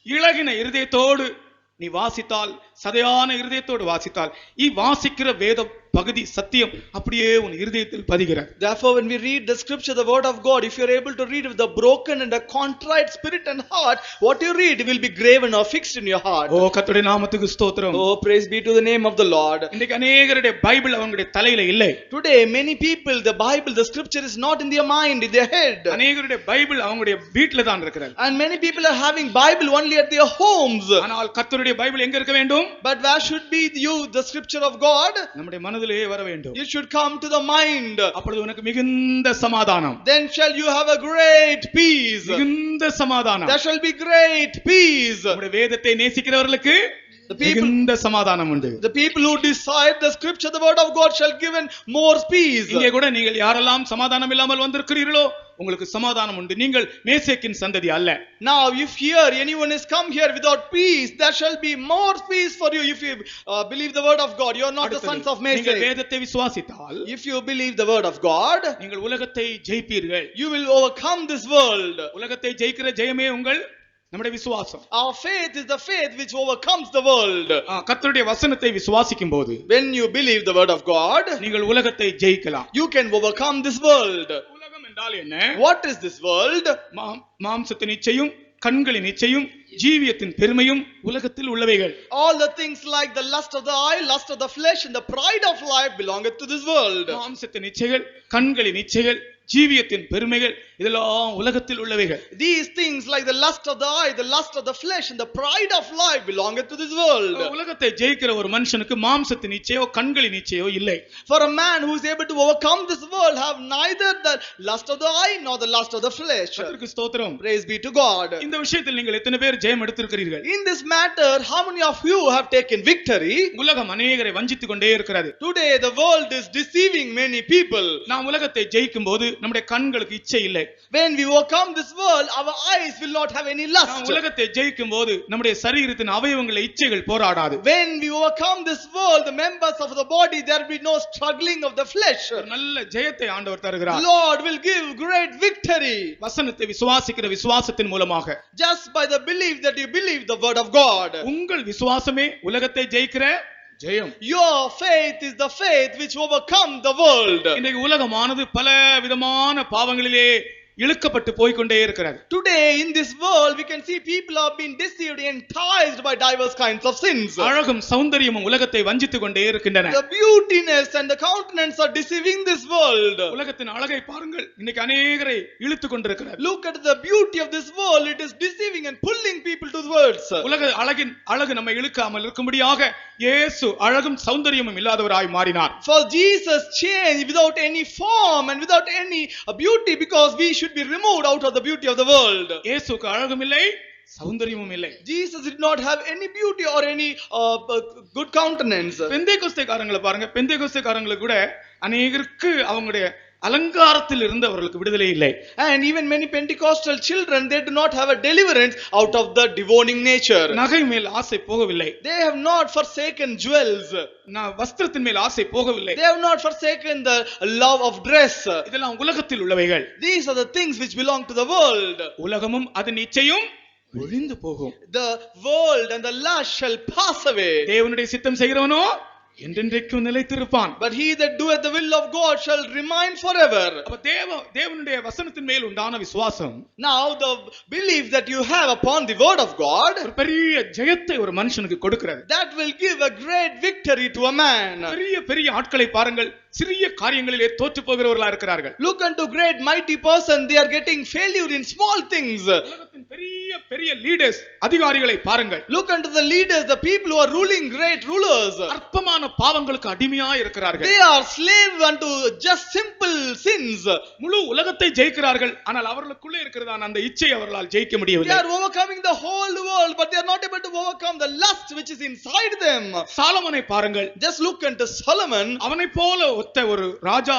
இளகின இருதயத்தோடு நீ வாசித்தால், சதையான இருதயத்தோடு வாசித்தால், வாசிக்கிற வேத பகுதி சத்தியம் அப்படியே உன் இருதயத்தில் பதிகிறது.
Therefore when we read the scripture, the word of God, if you are able to read with the broken and a contrite spirit and heart, what you read will be graven or fixed in your heart.
ஓ கர்த்தருடைய நாமத்துக்கு ஸ்தோத்திரம்.
Oh praise be to the name of the Lord.
இன்னைக்கு अनेகருடைய Bible அவங்களுடைய தலையில இல்லை.
Today many people, the Bible, the scripture is not in their mind, in their head.
அநேகருடைய Bible அவங்களுடைய வீட்ல தான் இருக்கிறது.
And many people are having Bible only at their homes.
ஆனால் கர்த்தருடைய பைபிள் எங்க இருக்க வேண்டும்?
But where should be the scripture of God?
நம்முடைய மனதிலே வர வேண்டும்.
It should come to the mind.
அப்பொழுது உனக்கு மிகுந்த சமாதானம்.
Then shall you have a great peace.
மிகுந்த சமாதானம்.
There shall be great peace.
நம்முடைய வேதத்தை நேசிக்கிறவர்களுக்கு மிகுந்த சமாதானம் உண்டு.
The people who decide the scripture, the word of God, shall given more peace.
இங்கே கூட நீங்கள் யாரெல்லாம் சமாதானம் இல்லாமல் வந்திருக்கிறீர்களோ உங்களுக்கு சமாதானம் உண்டு. நீங்கள் மேசேக்கின் சந்ததி அல்ல.
Now if here anyone has come here without peace, there shall be more peace for you if you believe the word of God. You are not the sons of Meshach.
நீங்கள் வேதத்தை விசுவாசித்தால்,
if you believe the word of God,
நீங்கள் உலகத்தை ஜெயிப்பீர்கள்.
you will overcome this world.
உலகத்தை ஜெயிக்கிற ஜெயமே உங்கள் நம்முடைய விசுவாசம்.
Our faith is the faith which overcomes the world.
கர்த்தருடைய வசனத்தை விசுவாசிக்கும்போது,
when you believe the word of God,
நீங்கள் உலகத்தை ஜெயிக்கலாம்.
you can overcome this world.
உலகம் என்றால் என்ன?
What is this world?
மாம்சத்தின் இச்சையும், கண்களின் இச்சையும், ஜீவியத்தின் பெருமையும் உலகத்தில் உள்ளவைகள்.
All the things like the lust of the eye, lust of the flesh and the pride of life belongeth to this world.
மாம்சத்தின் இச்சைகள், கண்களின் இச்சைகள், ஜீவியத்தின் பெருமைகள் இதெல்லாம் உலகத்தில் உள்ளவைகள்.
These things like the lust of the eye, the lust of the flesh and the pride of life belongeth to this world.
உலகத்தை ஜெயிக்கிற ஒரு மனுஷனுக்கு மாம்சத்தின் இச்சையோ கண்களின் இச்சையோ இல்லை.
For a man who is able to overcome this world have neither the lust of the eye nor the lust of the flesh.
கர்த்தருக்கு ஸ்தோத்திரம்.
Praise be to God.
இந்த விஷயத்தில் நீங்கள் எத்தனை பேர் ஜெயம் எடுத்திருக்கிறீர்கள்?
In this matter, how many of you have taken victory?
உலகம் அநேகரை வஞ்சித்துக் கொண்டே இருக்கிறது.
Today the world is deceiving many people.
நாம் உலகத்தை ஜெயிக்கும் போது நம்முடைய கண்களுக்கு இச்சை இல்லை.
When we overcome this world, our eyes will not have any lust.
நாம் உலகத்தை ஜெயிக்கும் போது நம்முடைய சரீரத்தின் அவயவங்களில் இச்சைகள் போராடாது.
When we overcome this world, the members of the body, there will be no struggling of the flesh.
நல்ல ஜெயத்தை ஆண்டவர் தருகிறார்.
Lord will give great victory.
வசனத்தை விசுவாசிக்கிற விசுவாசத்தின் மூலமாக,
Just by the belief that you believe the word of God.
உங்கள் விசுவாசமே உலகத்தை ஜெயிக்கிற ஜெயம்.
Your faith is the faith which overcome the world.
இன்றைக்கு உலகமானது பல விதமான பாவங்களிலே இழுக்கப்பட்டு போய்க்கொண்டே இருக்கிறது.
Today in this world we can see people are being deceived, enticed by diverse kinds of sins.
அழகும் சௌந்தரியமும் உலகத்தை வஞ்சித்துக் கொண்டே இருக்கின்றன.
The beautiness and the countenance are deceiving this world.
உலகத்தின் அழகை பாருங்கள், இன்னைக்கு அநேகரை இழுத்துக் கொண்டிருக்கிறது.
Look at the beauty of this world, it is deceiving and pulling people towards.
உலக அழகு நம்மை இழுக்காமல் இருக்கும்படியாக இயேசு அழகும் சௌந்தரியமும் இல்லாதவராய் மாறினார்.
For Jesus changed without any form and without any beauty, because we should be removed out of the beauty of the world.
இயேசுக்கு அழகும் இல்லை, சௌந்தரியமும் இல்லை.
Jesus did not have any beauty or any good countenance.
பெந்தேகோஸ்தேக்காரங்களை பாருங்க, பெந்தேகோஸ்தேக்காரங்களுக்கு கூட அநேகருக்கு அவங்களுடைய அலங்காரத்தில் இருந்து அவர்களுக்கு விடுதலை இல்லை.
And even many Pentecostal children, they do not have a deliverance out of the devoning nature.
நகை மேல் ஆசை போகவில்லை.
They have not forsaken jewels.
வஸ்திரத்தின் மேல் ஆசை போகவில்லை.
They have not forsaken the love of dress.
இதெல்லாம் உலகத்தில் உள்ளவைகள்.
These are the things which belong to the world.
உலகமும் அதன் இச்சையும் ஒழிந்து போகும்.
The world and the lust shall pass away.
தேவனுடைய சித்தம் செய்கிறவனோ என்றென்றைக்கும் நிலைத்திருப்பான்.
But he that doeth the will of God shall remain forever.
அப்ப தேவனுடைய வசனத்தின் மேல் உண்டான விசுவாசம்,
Now the belief that you have upon the word of God,
ஒரு பெரிய ஜெயத்தை ஒரு மனுஷனுக்கு கொடுக்கிறது.
that will give a great victory to a man.
பெரிய பெரிய ஆட்களை பாருங்கள், சிறிய காரியங்களிலே தோற்று போகிறவர்களா இருக்கிறார்கள்.
Look unto great mighty person, they are getting failure in small things.
உலகத்தின் பெரிய பெரிய லீடர்ஸ், அதிகாரிகளை பாருங்கள்.
Look unto the leaders, the people who are ruling, great rulers.
அற்பமான பாவங்களுக்கு அடிமையா இருக்கிறார்கள்.
They are slave unto just simple sins.
முழு உலகத்தை ஜெயிக்கிறார்கள், ஆனால் அவர்களுக்குள்ளே இருக்கிறதான அந்த இச்சை அவர்களால் ஜெயிக்க
They
முடியவில்லை.
are overcoming the whole world, but they are not able to overcome the lust which is inside them.
சாலமோனை பாருங்கள்,
Just look unto Solomon.
அவனை போல ஒத்த ஒரு ராஜா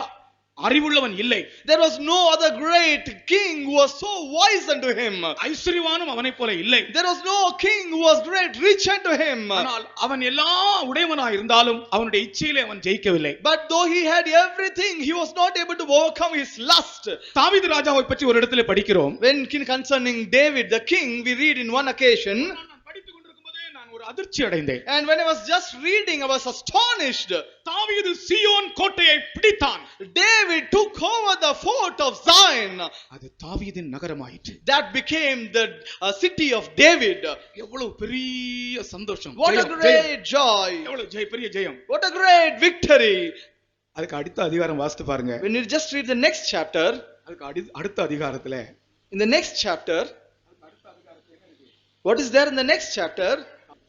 அறிவுள்ளவன் இல்லை.
There was no other great king who was so wise unto him.
ஐஸ்வரியவானும் அவனை போல இல்லை.
There was no king who was great rich unto him.
ஆனால் அவன் எல்லா உடையவனாய் இருந்தாலும் அவனுடைய இச்சையிலே அவன் ஜெயிக்கவில்லை.
But though he had everything, he was not able to overcome his lust.
தாவீது ராஜாவை பற்றி ஒரு இடத்திலே படிக்கிறோம்.
When concerning David the king, we read in one occasion,
படித்துக் கொண்டிருக்கும்போதே நான் ஒரு அதிர்ச்சி அடைந்தேன்.
and when I was just reading, I was astonished.
தாவீது சீயோன் கோட்டையை பிடித்தான்.
David took over the fort of Zion.
அது தாவீதின் நகரமாயிற்று.
That became the city of David.
எவ்வளவு பெரிய சந்தோஷம்.
What a great joy.
எவ்வளவு பெரிய ஜெயம்.
What a great victory.
அதுக்கு அடுத்த அதிகாரம் வாசித்து பாருங்க.
When you just read the next chapter,
அதுக்கு அடுத்த அதிகாரத்துல,
in the next chapter, what is there in the next chapter?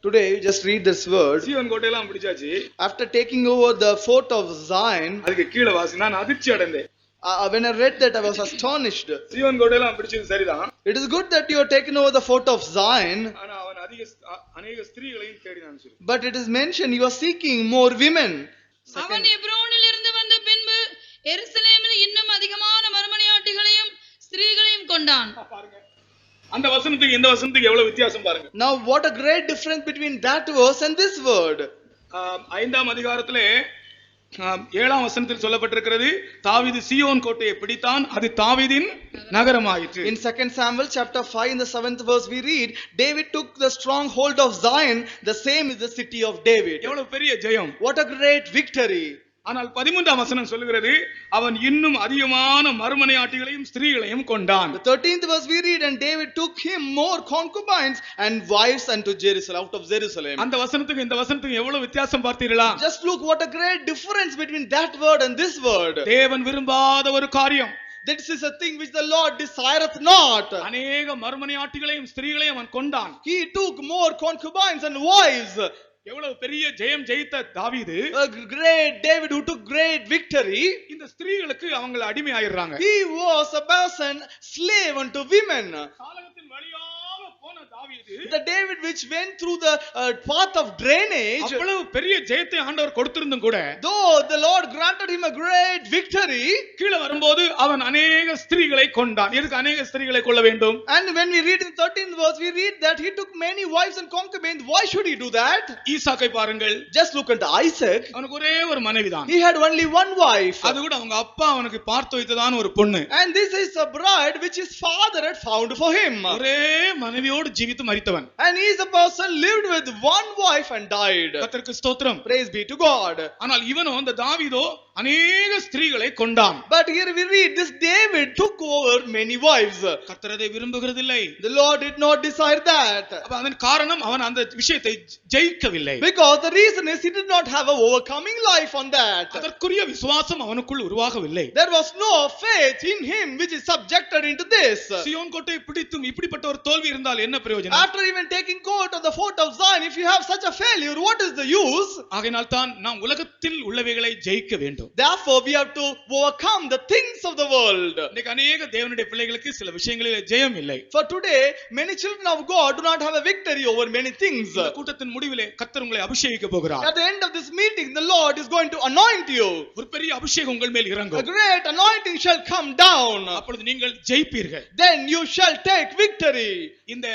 Today you just read this word.
சீயோன் கோட்டையெல்லாம் பிடிச்சாச்சு.
After taking over the fort of Zion,
அதுக்கு கீழே வாசி. நான் அதிர்ச்சி அடைந்தேன்.
when I read that, I was astonished.
சீயோன் கோட்டையெல்லாம் பிடிச்சது சரிதான்.
It is good that you are taken over the fort of Zion,
ஆனா அவன் அநேக ஸ்திரீகளையும் தேடினான்னு சொல்லி.
but it is mentioned you are seeking more women.
அவன் எப்ரோனில் இருந்து வந்த பின்பு எருசலேமில் இன்னும் அதிகமான மறுமனையாட்டிகளையும் ஸ்திரீகளையும் கொண்டான்.
பாருங்க, அந்த வசனத்துக்கு இந்த வசனத்துக்கு எவ்வளவு வித்தியாசம் பாருங்க.
Now what a great difference between that verse and this word.
5ஆம் அதிகாரத்திலே 7ஆம் வசனத்தில் சொல்லப்பட்டிருக்கிறது, தாவீது சீயோன் கோட்டையை பிடித்தான், அது தாவீதின் நகரமாயிற்று.
In 2 Samuel chapter 5 in the 7th verse we read, David took the stronghold of Zion, the same is the city of David.
எவ்வளவு பெரிய ஜெயம்.
What a great victory.
ஆனால் 13ஆம் வசனம் சொல்லுகிறது, அவன் இன்னும் அதிகமான மறுமனையாட்டிகளையும் ஸ்திரீகளையும் கொண்டான்.
The 13th verse we read, and David took him more concubines and wives unto Jerusalem, out of Jerusalem.
அந்த வசனத்துக்கு இந்த வசனத்துக்கு எவ்வளவு வித்தியாசம் பார்த்தீர்களா?
Just look what a great difference between that word and this word.
தேவன் விரும்பாத ஒரு காரியம்.
This is a thing which the Lord desireth not.
அநேக மறுமனையாட்டிகளையும் ஸ்திரீகளையும் அவன் கொண்டான்.
He took more concubines and wives.
எவ்வளவு பெரிய ஜெயம் ஜெயித்த தாவீது,
A great David who took great victory.
இந்த ஸ்திரீகளுக்கு அவங்க அடிமையாயிடுறாங்க.
He was a person slave unto women.
காலகத்தின் வழியாக போன தாவீது,
The David which went through the path of drainage.
அவ்வளவு பெரிய ஜெயத்தை ஆண்டவர் கொடுத்திருந்தும் கூட,
Though the Lord granted him a great victory,
கீழே வரும்போது அவன் அநேக ஸ்திரீகளை கொண்டான். எதுக்கு அநேக ஸ்திரீகளை கொள்ள வேண்டும்?
and when we read in 13th verse, we read that he took many wives and concubines. Why should he do that?
ஈசாக்கை பாருங்கள்,
Just look at Isaac.
அவனுக்கு ஒரே ஒரு மனைவிதான்.
He had only one wife.
அது கூட அவங்க அப்பா அவனுக்கு பார்த்து வைத்ததான ஒரு பொண்ணு.
And this is a bride which his father had found for him.
ஒரே மனைவியோடு ஜீவித்து மரித்தவன்.
And he is a person lived with one wife and died.
கர்த்தருக்கு ஸ்தோத்திரம்.
Praise be to God.
ஆனால் இவனோ, அந்த தாவீதோ அநேக ஸ்திரீகளை கொண்டான்.
But here we read this David took over many wives.
கர்த்தர் அதை விரும்புகிறதில்லை.
The Lord did not desire that.
அப்ப அதன் காரணம் அவன் அந்த விஷயத்தை ஜெயிக்கவில்லை.
Because the reason is he did not have a overcoming life on that.
அதற்குரிய விசுவாசம் அவனுக்குள் உருவாகவில்லை.
There was no faith in him which is subjected into this.
Zion கோட்டை பிடித்தும் இப்படிப்பட்ட ஒரு தோல்வி இருந்தால் என்ன பிரயோஜனம்?
After even taking court of the fort of Zion, if you have such a failure, what is the use?
ஆகையால் தான் நாம் உலகத்தில் உள்ளவைகளை ஜெயிக்க வேண்டும்.
Therefore we have to overcome the things of the world.
இன்னைக்கு அநேக தேவனுடைய பிள்ளைகளுக்கு சில விஷயங்களில் ஜெயம் இல்லை.
For today many children of God do not have a victory over many things.
இந்த கூட்டத்தின் முடிவிலே கர்த்தர் உங்களை அபிஷேகிக்க போகிறார்.
At the end of this meeting the Lord is going to anoint you.
ஒரு பெரிய அபிஷேகம் உங்கள் மேல்
A
இறங்கும்.
great anointing shall come down.
அப்பொழுது நீங்கள் ஜெயிப்பீர்கள்.
Then you shall take victory.
இந்த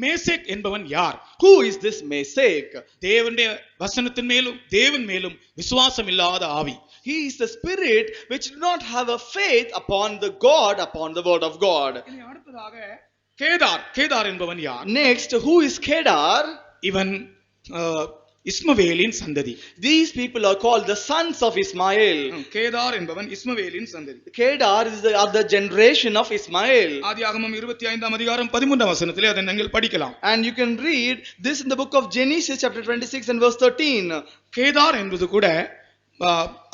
மேசேக் என்பவன் யார்?
Who is this Meshach?
தேவனுடைய வசனத்தின் மேலும் தேவன் மேலும் விசுவாசம் இல்லாத ஆவி.
He is the spirit which do not have a faith upon the God, upon the word of God.
இனி அடுத்ததாக கேதார் என்பவன் யார்?
Next, who is Kedar?
இவன் இஸ்மவேலின் சந்ததி.
These people are called the sons of Ismail.
Kedar என்பவன் இஸ்மவேலின் சந்ததி.
Kedar is the other generation of Ismail.
ஆதியாகமம் 25ஆம் அதிகாரம் 13ஆம் வசனத்திலே அதை நீங்கள் படிக்கலாம்.
And you can read this in the book of Genesis chapter 26 and verse 13.
Kedar என்பது கூட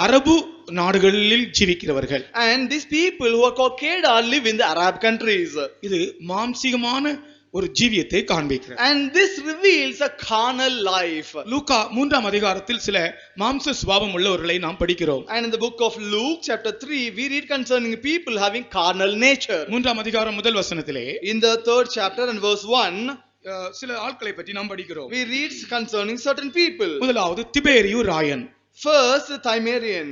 அரபு நாடுகளில் ஜீவிக்கிறவர்கள்.
And these people who are called Kedar live in the Arab countries.
இது மாம்சீகமான ஒரு ஜீவியத்தை காண்பிக்கிறது.
And this reveals a carnal life.
லூக்கா 3ஆம் அதிகாரத்தில் சில மாம்ச சுபாவம் உள்ளவர்களை நாம் படிக்கிறோம்.
And in the book of Luke chapter 3 we read concerning people having carnal nature.
3ஆம் அதிகாரம் முதல் வசனத்திலே
In the 3rd chapter and verse 1
சில ஆட்களை பற்றி நாம் படிக்கிறோம்.
we read concerning certain people.
முதலாவது திபேரியு ராயன்.
First Tiberian.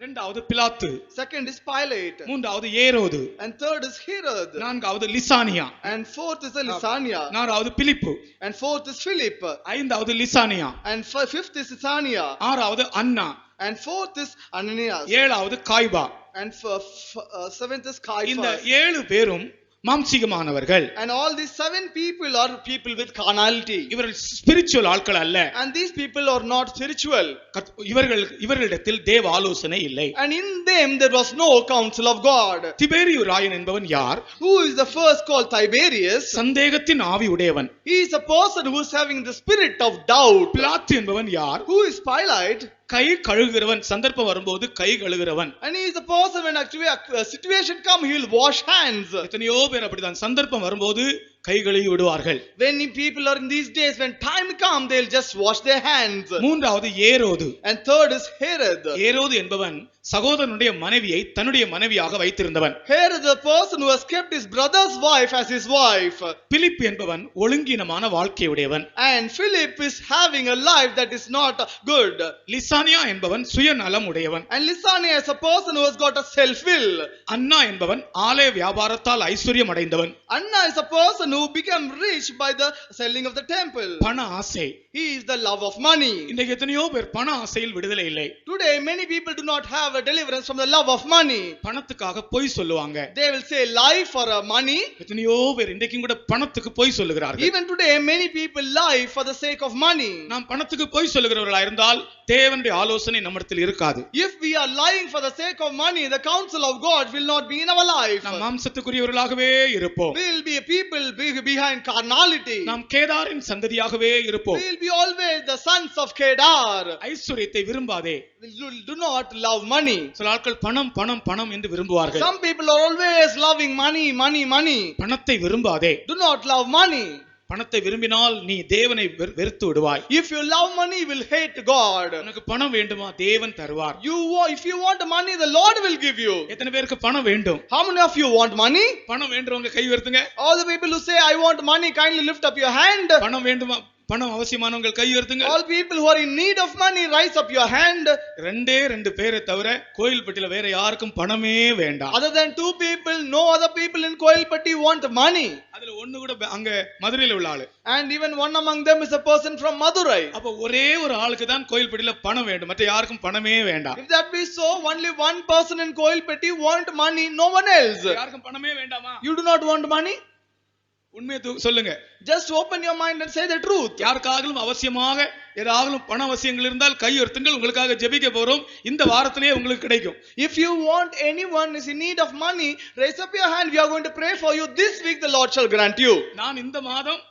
இரண்டாவது பிலாத்து.
Second is Pilate.
மூன்றாவது ஏரோது.
And third is Herod.
நான்காவது Lysanias.
And fourth is Lysania.
நான்காவது பிலிப்பு.
And fourth is Philip.
ஐந்தாவது Lysanias.
And fifth is Lysania.
ஆறாவது அன்னா.
And fourth is Ananias.
ஏழாவது காய்பா.
And seventh is Caiaphas.
இந்த 7 பேரும் மாம்சீகமானவர்கள்.
And all these 7 people are people with carnality.
இவர்கள் spiritual ஆட்கள் அல்ல.
And these people are not spiritual.
இவர்களிடத்தில் தேவ ஆலோசனை இல்லை.
And in them there was no counsel of God.
திபேரியு Rayan என்பவன் யார்?
Who is the first called Tiberius?
சந்தேகத்தின் ஆவி உடையவன்.
He is a person who is having the spirit of doubt.
பிலாத்து என்பவன் யார்?
Who is Pilate?
கை கழுகுகிறவன். சந்தர்ப்பம் வரும்போது கை கழுகுகிறவன்.
And he is a person when actually a situation come he will wash hands.
எத்தனையோ பேர் அப்படிதான் சந்தர்ப்பம் வரும்போது கை கழுவி விடுவார்கள்.
When people are in these days when time come they will just wash their hands.
மூன்றாவது ஏரோது.
And third is Herod.
ஏரோது என்பவன் சகோதரனுடைய மனைவியை தன்னுடைய மனைவியாக வைத்திருந்தவன்.
Herod is the person who has kept his brother's wife as his wife.
பிலிப்பு என்பவன் ஒழுங்கீனமான வாழ்க்கை உடையவன்.
And Philip is having a life that is not good.
Lysanias என்பவன் சுயநலம் உடையவன்.
And Lysania is a person who has got a self will.
அன்னா என்பவன் ஆலய வியாபாரத்தால் ஐஸ்வர்யம் அடைந்தவன்.
Anna is a person who became rich by the selling of the temple.
பண ஆசை.
He is the love of money.
இன்றைக்கு எத்தனையோ பேர் பண ஆசையில் விடுதலை இல்லை.
Today many people do not have a deliverance from the love of money.
பணத்துக்காக பொய் சொல்லுவாங்க.
They will say lie for money.
எத்தனையோ பேர் இன்றைக்கும் கூட பணத்துக்கு பொய் சொல்லுகிறார்கள்.
Even today many people lie for the sake of money.
நாம் பணத்துக்கு பொய் சொல்லுகிறவர்களா இருந்தால் தேவனுடைய ஆலோசனை நம்மிடத்தில் இருக்காது.
If we are lying for the sake of money, the counsel of God will not be in our life.
நாம் மாம்சத்துக்குரியவர்களாகவே இருப்போம்.
We will be people behind carnality.
நாம் கேதாரின் சந்ததியாகவே இருப்போம்.
We will be always the sons of Kedar.
ஐஸ்வரியத்தை விரும்பாதே.
Do not love money.
சில ஆட்கள் பணம் பணம் பணம் என்று விரும்புவார்கள்.
Some people are always loving money, money, money.
பணத்தை விரும்பாதே.
Do not love money.
பணத்தை விரும்பினால் நீ தேவனை வெறுத்து விடுவாய்.
If you love money, you will hate God.
உனக்கு பணம் வேண்டுமா? தேவன் தருவார்.
If you want money, the Lord will give you.
எத்தனை பேருக்கு பணம் வேண்டும்?
How many of you want money?
பணம் வேண்டுறவங்க கை உயர்த்துங்க.
All the people who say I want money, kindly lift up your hand.
பணம் வேண்டுமா? பணம் அவசியமானவங்க கை உயர்த்துங்க.
All people who are in need of money, rise up your hand.
ரெண்டு பேரை தவிர கோயில்பட்டியில வேற யாருக்கும் பணமே வேண்டாம்.
Other than 2 people, no other people in Koilpatti want money.
அதுல ஒண்ணு கூட அங்க மதுரையில உள்ள ஆளு.
And even one among them is a person from Madurai.
அப்ப ஒரே ஒரு ஆளுக்கு தான் கோயில்பட்டியில பணம் வேண்டும், மற்ற யாருக்கும் பணமே வேண்டாம்.
If that be so, only one person in Koilpatti want money, no one else.
யாருக்கும் பணமே வேண்டாமா?
You do not want money?
உண்மையை சொல்லுங்க.
Just open your mind and say the truth.
யாருக்காகவும் அவசியமாக ஏதாவது பண அவசியங்கள் இருந்தால் கை உயர்த்துங்கள், உங்களுக்காக ஜெபிக்க போறோம். இந்த வாரத்திலே உங்களுக்கு கிடைக்கும்.
If you want anyone is in need of money, raise up your hand. We are going to pray for you. This week the Lord shall grant you.
நான் இந்த மாதம்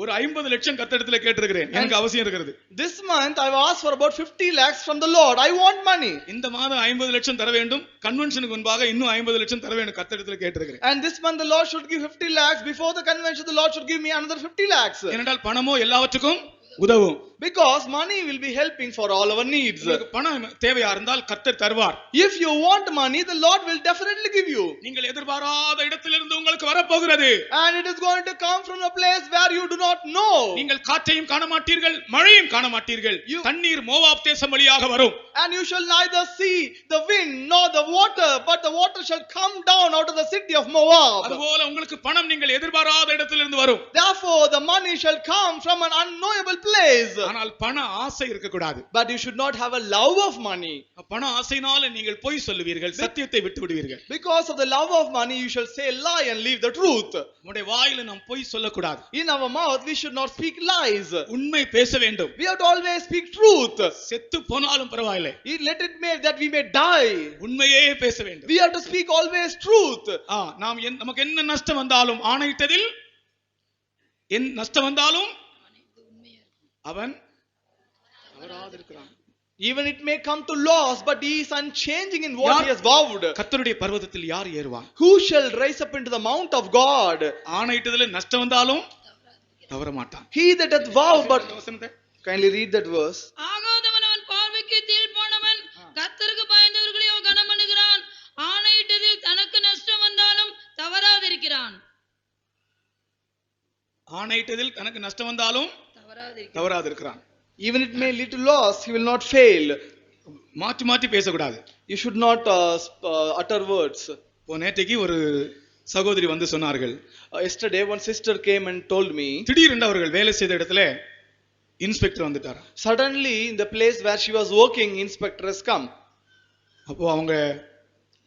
ஒரு 50 லட்சம் கர்த்தரிடத்திலே கேட்டிருக்கிறேன். எனக்கு அவசியம் இருக்கிறது.
This month I have asked for about 50 lakhs from the Lord. I want money.
இந்த மாதம் 50 லட்சம் தர வேண்டும். கன்வென்ஷனுக்கு முன்பாக இன்னும் 50 லட்சம் தர வேண்டும் கர்த்தரிடத்திலே கேட்டிருக்கிறேன்.
And this month the Lord should give 50 lakhs. Before the convention the Lord should give me another 50 lakhs.
ஏனென்றால் பணமோ எல்லாவற்றுக்கும் உதவும்.
Because money will be helping for all our needs.
உங்களுக்கு பணம் தேவையா இருந்தால் கர்த்தர் தருவார்.
If you want money, the Lord will definitely give you.
நீங்கள் எதிர்பாராத இடத்திலிருந்து உங்களுக்கு வரப்போகிறது.
And it is going to come from a place where you do not know.
நீங்கள் காற்றையும் காண மாட்டீர்கள், மழையும் காண மாட்டீர்கள். தண்ணீர் மோவாப் தேசம் வழியாக வரும்.
And you shall neither see the wind nor the water, but the water shall come down out of the city of Moab.
அதுபோல உங்களுக்கு பணம் நீங்கள் எதிர்பாராத இடத்திலிருந்து வரும்.
Therefore the money shall come from an unknowable place.
ஆனால் பண ஆசை இருக்க கூடாது.
But you should not have a love of money.
பண ஆசையினால நீங்கள் பொய் சொல்லுவீர்கள், சத்தியத்தை விட்டு விடுவீர்கள்.
Because of the love of money you shall say lie and leave the truth.
நம்முடைய வாயில நாம் பொய் சொல்லக்கூடாது.
In our mouth we should not speak lies.
உண்மை பேச வேண்டும்.
We have to always speak truth.
செத்து போனாலும் பரவாயில்லை.
Let it be that we may die.
உண்மையே பேச வேண்டும்.
We have to speak always truth.
நாம் நமக்கு என்ன நஷ்டம் வந்தாலும் ஆணையிட்டதில் என் நஷ்டம் வந்தாலும் அவன் அவராதிருக்கிறான்.
Even it may come to loss, but he is unchanging in what he has vowed.
கர்த்தருடைய பர்வதத்தில் யார் ஏறுவான்?
Who shall rise up into the mount of God?
ஆணையிட்டதில் நஷ்டம் வந்தாலும் தவற மாட்டான்.
He that hath vowed, but kindly read that verse.
ஆகாதவன் அவன் பார்வைக்கு Thiel போனவன், கர்த்தருக்கு பயந்தவர்களை அவன் கனம் பண்ணுகிறான். ஆணையிட்டதில் தனக்கு நஷ்டம் வந்தாலும் தவறாதிருக்கிறான்.
ஆணையிட்டதில் தனக்கு நஷ்டம் வந்தாலும் தவறாதிருக்கிறான்.
Even it may lead to loss, he will not fail.
மாற்றி மாற்றி பேசக்கூடாது.
You should not utter words.
நேற்றைக்கு ஒரு சகோதரி வந்து சொன்னார்கள்.
Yesterday one sister came and told me.
திடீரென்று அவர்கள் வேலை செய்த இடத்துல இன்ஸ்பெக்டர் வந்துட்டார்.
Suddenly in the place where she was working, inspector has come.
அப்போ அவங்க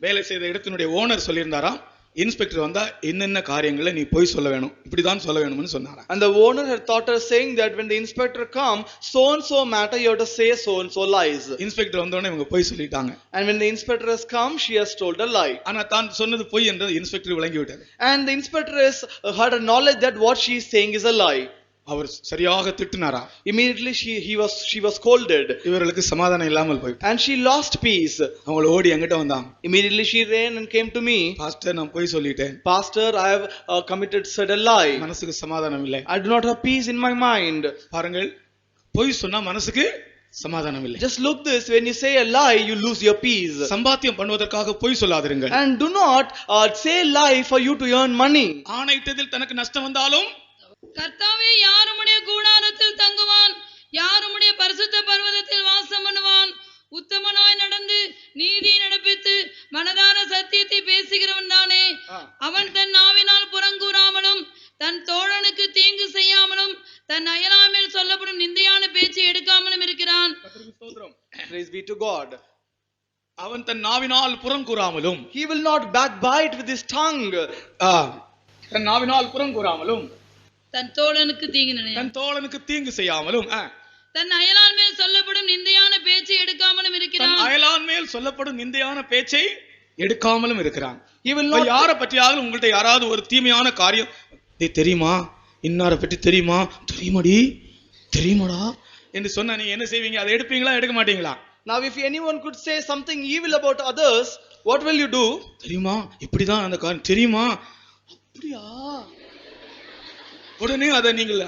வேலை செய்த இடத்தினுடைய ஓனர் சொல்லியிருந்தாராம், இன்ஸ்பெக்டர் வந்தா என்னென்ன காரியங்களை நீ போய் சொல்ல வேணும், இப்படிதான் சொல்ல வேணும்னு சொன்னாரா.
And the owner had thought her saying that when the inspector come, so and so matter you have to say so and so lies.
Inspector வந்தோடனே இவங்க போய் சொல்லிட்டாங்க.
And when the inspector has come, she has told a lie.
ஆனா தான் சொன்னது பொய் என்று inspector விளங்கி விட்டார்.
And the inspector has had a knowledge that what she is saying is a lie.
அவர் சரியாக திட்டினாரா.
Immediately she was scolded.
இவர்களுக்கு சமாதானம் இல்லாமல் போய்.
And she lost peace.
அவங்க ஓடி என்கிட்ட வந்தாங்க.
Immediately she ran and came to me.
Pastor நான் போய் சொல்லிட்டேன்.
Pastor, I have said a lie.
மனசுக்கு சமாதானம் இல்லை.
I do not have peace in my mind.
பாருங்கள், பொய் சொன்னா மனசுக்கு சமாதானம் இல்லை.
Just look this, when you say a lie you lose your peace.
சம்பாத்தியம் பண்ணுவதற்காக பொய் சொல்லாதீர்கள்.
And do not say lie for you to earn money.
ஆணையிட்டதில் தனக்கு நஷ்டம் வந்தாலும்
கர்த்தாவே யார் உம்முடைய கூடாரத்தில் தங்குவான், யார் உம்முடைய பரிசுத்த பர்வதத்தில் வாசம் பண்ணுவான். உத்தமனாய் நடந்து நீதியை நடப்பித்து மனதார சத்தியத்தை பேசுகிறவன் தானே. அவன் தன் நாவினால் புறங்கூறாமலும் தன் தோழனுக்கு தீங்கு செய்யாமலும் தன் அயலாமேல் சொல்லப்படும் நிந்தையான பேச்சை எடுக்காமலும் இருக்கிறான்.
Praise be to God.
அவன் தன் நாவினால் புறங்கூறாமலும்,
he will not backbite with his tongue.
தன் நாவினால் புறங்கூறாமலும்
தன் தோழனுக்கு தீங்கு
செய்யாமலும்
தன் அயலான் மேல் சொல்லப்படும் நிந்தையான பேச்சை எடுக்காமலும் இருக்கிறான்.
அயலான் மேல் சொல்லப்படும் நிந்தையான பேச்சை எடுக்காமலும் இருக்கிறான். யாரை பற்றியாவது உங்கள்ட்ட யாராவது ஒரு தீமையான காரியம் டேய் தெரியுமா, இன்னாரை பற்றி தெரியுமா, தெரியுமாடி, தெரியுமாடா என்று சொன்னா நீங்க என்ன செய்வீங்க? அதை எடுப்பீங்களா எடுக்க மாட்டீங்களா?
Now if anyone could say something evil about others, what will you do?
தெரியுமா இப்படிதான் அந்த காரணம், தெரியுமா, அப்படியா, உடனே அதை நீங்கள்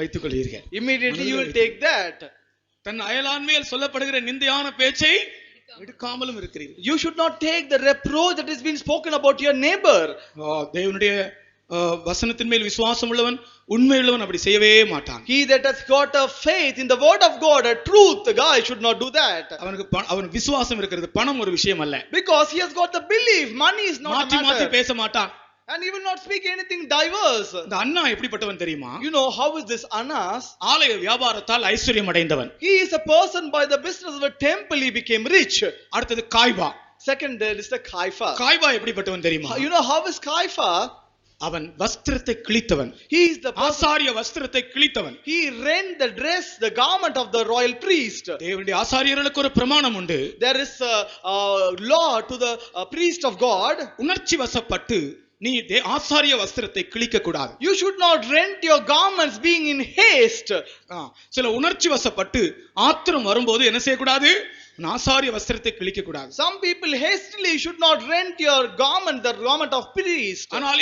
வைத்துக் கொள்வீர்கள்.
Immediately you will take that.
தன் அயலான்மையில் சொல்லப்படுகிற நிந்தையான பேச்சை எடுக்காமலும் இருக்கிறீர்கள்.
You should not take the reproach that is being spoken about your neighbor.
தேவனுடைய வசனத்தின் மேல் விசுவாசம் உள்ளவன், உண்மை உள்ளவன் அப்படி செய்யவே மாட்டான்.
He that has got a faith in the word of God, a truth, the guy should not do that.
அவன் விசுவாசம் இருக்கிறது, பணம் ஒரு விஷயம் அல்ல.
Because he has got the belief, money is not a matter.
மாத்தி பேச மாட்டான்.
And he will not speak anything diverse.
இந்த அண்ணா எப்படிப்பட்டவன் தெரியுமா?
You know how is this Annas?
ஆலய வியாபாரத்தால் ஐஸ்வர்யம் அடைந்தவன்.
He is a person by the business of a temple he became rich.
அடுத்தது காய்பா.
Second there is the Caiaphas.
காய்பா எப்படிப்பட்டவன் தெரியுமா?
You know how is Caiaphas?
அவன் வஸ்திரத்தை கிழித்தவன்.
He is the
ஆசாரிய வஸ்திரத்தை கிழித்தவன்.
He rent the dress, the garment of the royal priest.
தேவனுடைய ஆசாரியர்களுக்கு ஒரு பிரமாணம் உண்டு.
There is a law to the priest of God.
உணர்ச்சி வசப்பட்டு நீ ஆசாரிய வஸ்திரத்தை கிழிக்க கூடாது.
You should not rent your garments being in haste.
சில உணர்ச்சி வசப்பட்டு ஆத்திரம் வரும்போது என்ன செய்யக்கூடாது? ஆசாரிய வஸ்திரத்தை கிழிக்க கூடாது.
Some people hastily should not rent your garment, the garment of priest.
ஆனால்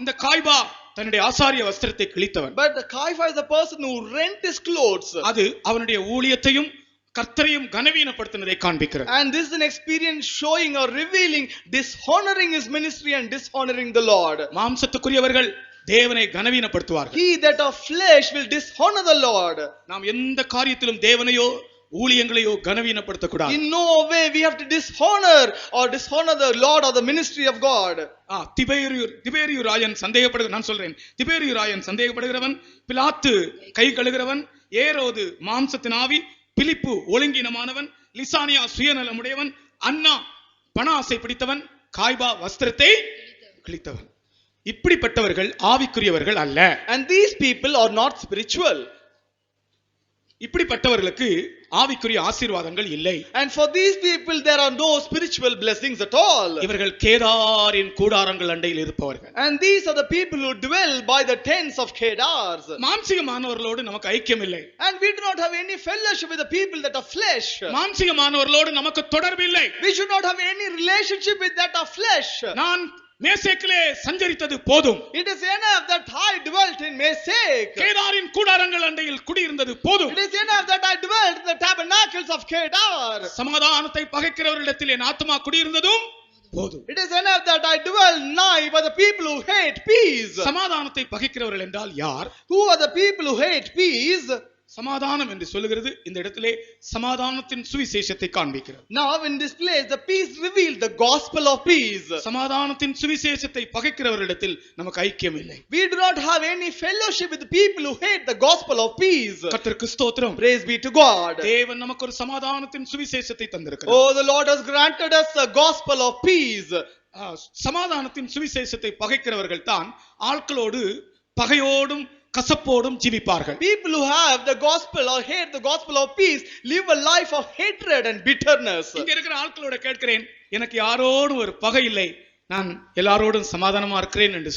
இந்த காய்பா தன்னுடைய ஆசாரிய வஸ்திரத்தை கிழித்தவன்.
But the Caiaphas is the person who rent his clothes.
அது அவனுடைய ஊழியத்தையும் கர்த்தரையும் கனவீனப்படுத்தினதை காண்பிக்கிறது.
And this is an experience showing or revealing dishonoring his ministry and dishonoring the Lord.
மாம்சத்துக்குரியவர்கள் தேவனை கனவீனப்படுத்துவார்கள்.
He that of flesh will dishonor the Lord. நாம்
எந்த காரியத்திலும் தேவனையோ ஊழியங்களையோ கனவீனப்படுத்த கூடாது.
In no way we have to dishonor the Lord or the ministry of God.
திபேரியு Rayan சந்தேகப்படுகிற, நான் சொல்றேன், திபேரியு ராயன் சந்தேகப்படுகிறவன், பிலாத்து கை கழுகிறவன், ஏரோது மாம்சத்தின் ஆவி, பிலிப்பு ஒழுங்கினமானவன், லிசானியா சுயநலமுடையவன், அண்ணா பண ஆசை பிடித்தவன், காய்பா வஸ்திரத்தை கிழித்தவன். இப்படிப்பட்டவர்கள் ஆவிக்குரியவர்கள் அல்ல.
And these people are not spiritual.
இப்படிப்பட்டவர்களுக்கு ஆவிக்குரிய ஆசீர்வாதங்கள் இல்லை.
And for these people there are no spiritual blessings at all.
இவர்கள் கேதாரின் கூடாரங்கள் அண்டையில் இருப்பவர்கள்.
And these are the people who dwell by the tents of Kedars.
மாம்சீகமானவர்களோடு நமக்கு ஐக்கியம் இல்லை.
And we do not have any fellowship with the people that are flesh.
மாம்சீகமானவர்களோடு நமக்கு தொடர்பு இல்லை.
We should not have any relationship with that of flesh.
நான் மேசேக்கிலே சஞ்சரித்தது போதும்.
It is enough that I dwelt in Mesek.
கேதாரின் கூடாரங்கள் அண்டையில் குடியிருந்தது போதும்.
It is enough that I dwelt in the tabernacles of Kedar.
சமாதானத்தை பகைக்கிறவர்களிடத்தில் என் ஆத்துமா குடியிருந்ததும் போதும்.
It is enough that I dwell nigh by the people who hate peace.
சமாதானத்தை பகைக்கிறவர்கள் என்றால் யார்?
Who are the people who hate peace?
சமாதானம் என்று சொல்லுகிறது இந்த இடத்திலே சமாதானத்தின் சுவிசேஷத்தை காண்பிக்கிறது.
Now in this place the peace revealed the gospel of peace.
சமாதானத்தின் சுவிசேஷத்தை பகைக்கிறவர்களிடத்தில் நமக்கு ஐக்கியம் இல்லை.
We do not have any fellowship with the people who hate the gospel of peace.
கர்த்தருக்கு ஸ்தோத்திரம்.
Praise be to God.
தேவன் நமக்கு ஒரு சமாதானத்தின் சுவிசேஷத்தை தந்திருக்கிறார்.
Oh, the Lord has granted us a gospel of peace.
சமாதானத்தின் சுவிசேஷத்தை பகைக்கிறவர்கள் தான் ஆட்களோடு பகையோடும் கசப்போடும் ஜீவிப்பார்கள்.
People who have the gospel or hate the gospel of peace live a life of hatred and bitterness.
இங்க இருக்கிற ஆட்களோட கேட்கிறேன், எனக்கு யாரோடும் ஒரு பகை இல்லை, நான் எல்லாரோடும் சமாதானமா இருக்கிறேன் என்று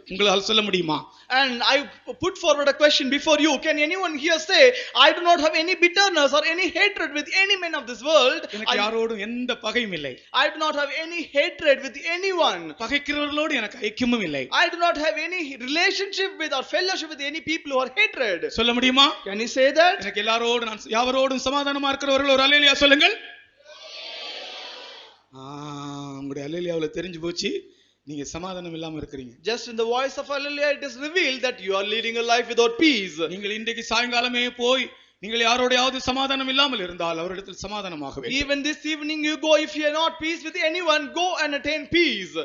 உங்களால் சொல்ல முடியுமா?
And I put forward a question before you. Can anyone here say, I do not have any bitterness or any hatred with any man of this world?
எனக்கு யாரோடும் எந்த பகையும் இல்லை.
I do not have any hatred with anyone.
பகைக்கிறவர்களோடு எனக்கு ஐக்கியமும் இல்லை.
I do not have any relationship with or fellowship with any people who are hatred.
சொல்ல முடியுமா?
Can you say that?
எனக்கு எல்லாரோடும் நான் யாவரோடும் சமாதானமா இருக்கிறவர்கள் ஒரு அல்லேலூயா சொல்லுங்கள். உங்களுடைய அல்லேலூயாவுல தெரிஞ்சு போச்சு நீங்க சமாதானம் இல்லாம இருக்கீங்க.
Just in the voice of hallelujah it is revealed that you are leading a life without peace.
நீங்கள் இன்றைக்கு சாயங்காலமே போய் நீங்கள் யாரோடையாவது சமாதானம் இல்லாமல் இருந்தால் அவரிடத்தில் சமாதானமாக வேண்டும்.
Even this evening you go, if you are not peace with anyone, go and attain peace.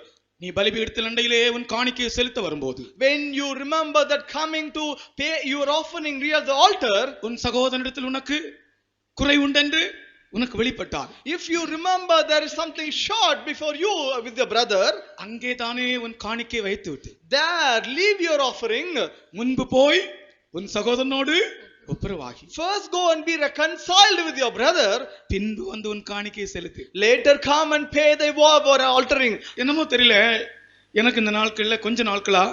நீ பலிபீடத்தில் அண்டையிலே உன் காணிக்கையை செலுத்த வரும்போது,
when you remember that coming to pay your offering near the altar,
உன் சகோதரனிடத்தில் உனக்கு குறை உண்டென்று உனக்கு வெளிப்பட்டார்,
if you remember there is something short before you with your brother,
அங்கே தானே உன் காணிக்கை வைத்து விட்டு
there leave your offering,
முன்பு போய் உன் சகோதரனோடு ஒப்புரவாகி,
first go and be reconciled with your brother,
பின்பு வந்து உன் காணிக்கையை செலுத்து,
later come and pay thy vow or altering.
என்னமோ தெரியல, எனக்கு இந்த நாட்கள்ல கொஞ்ச நாட்களா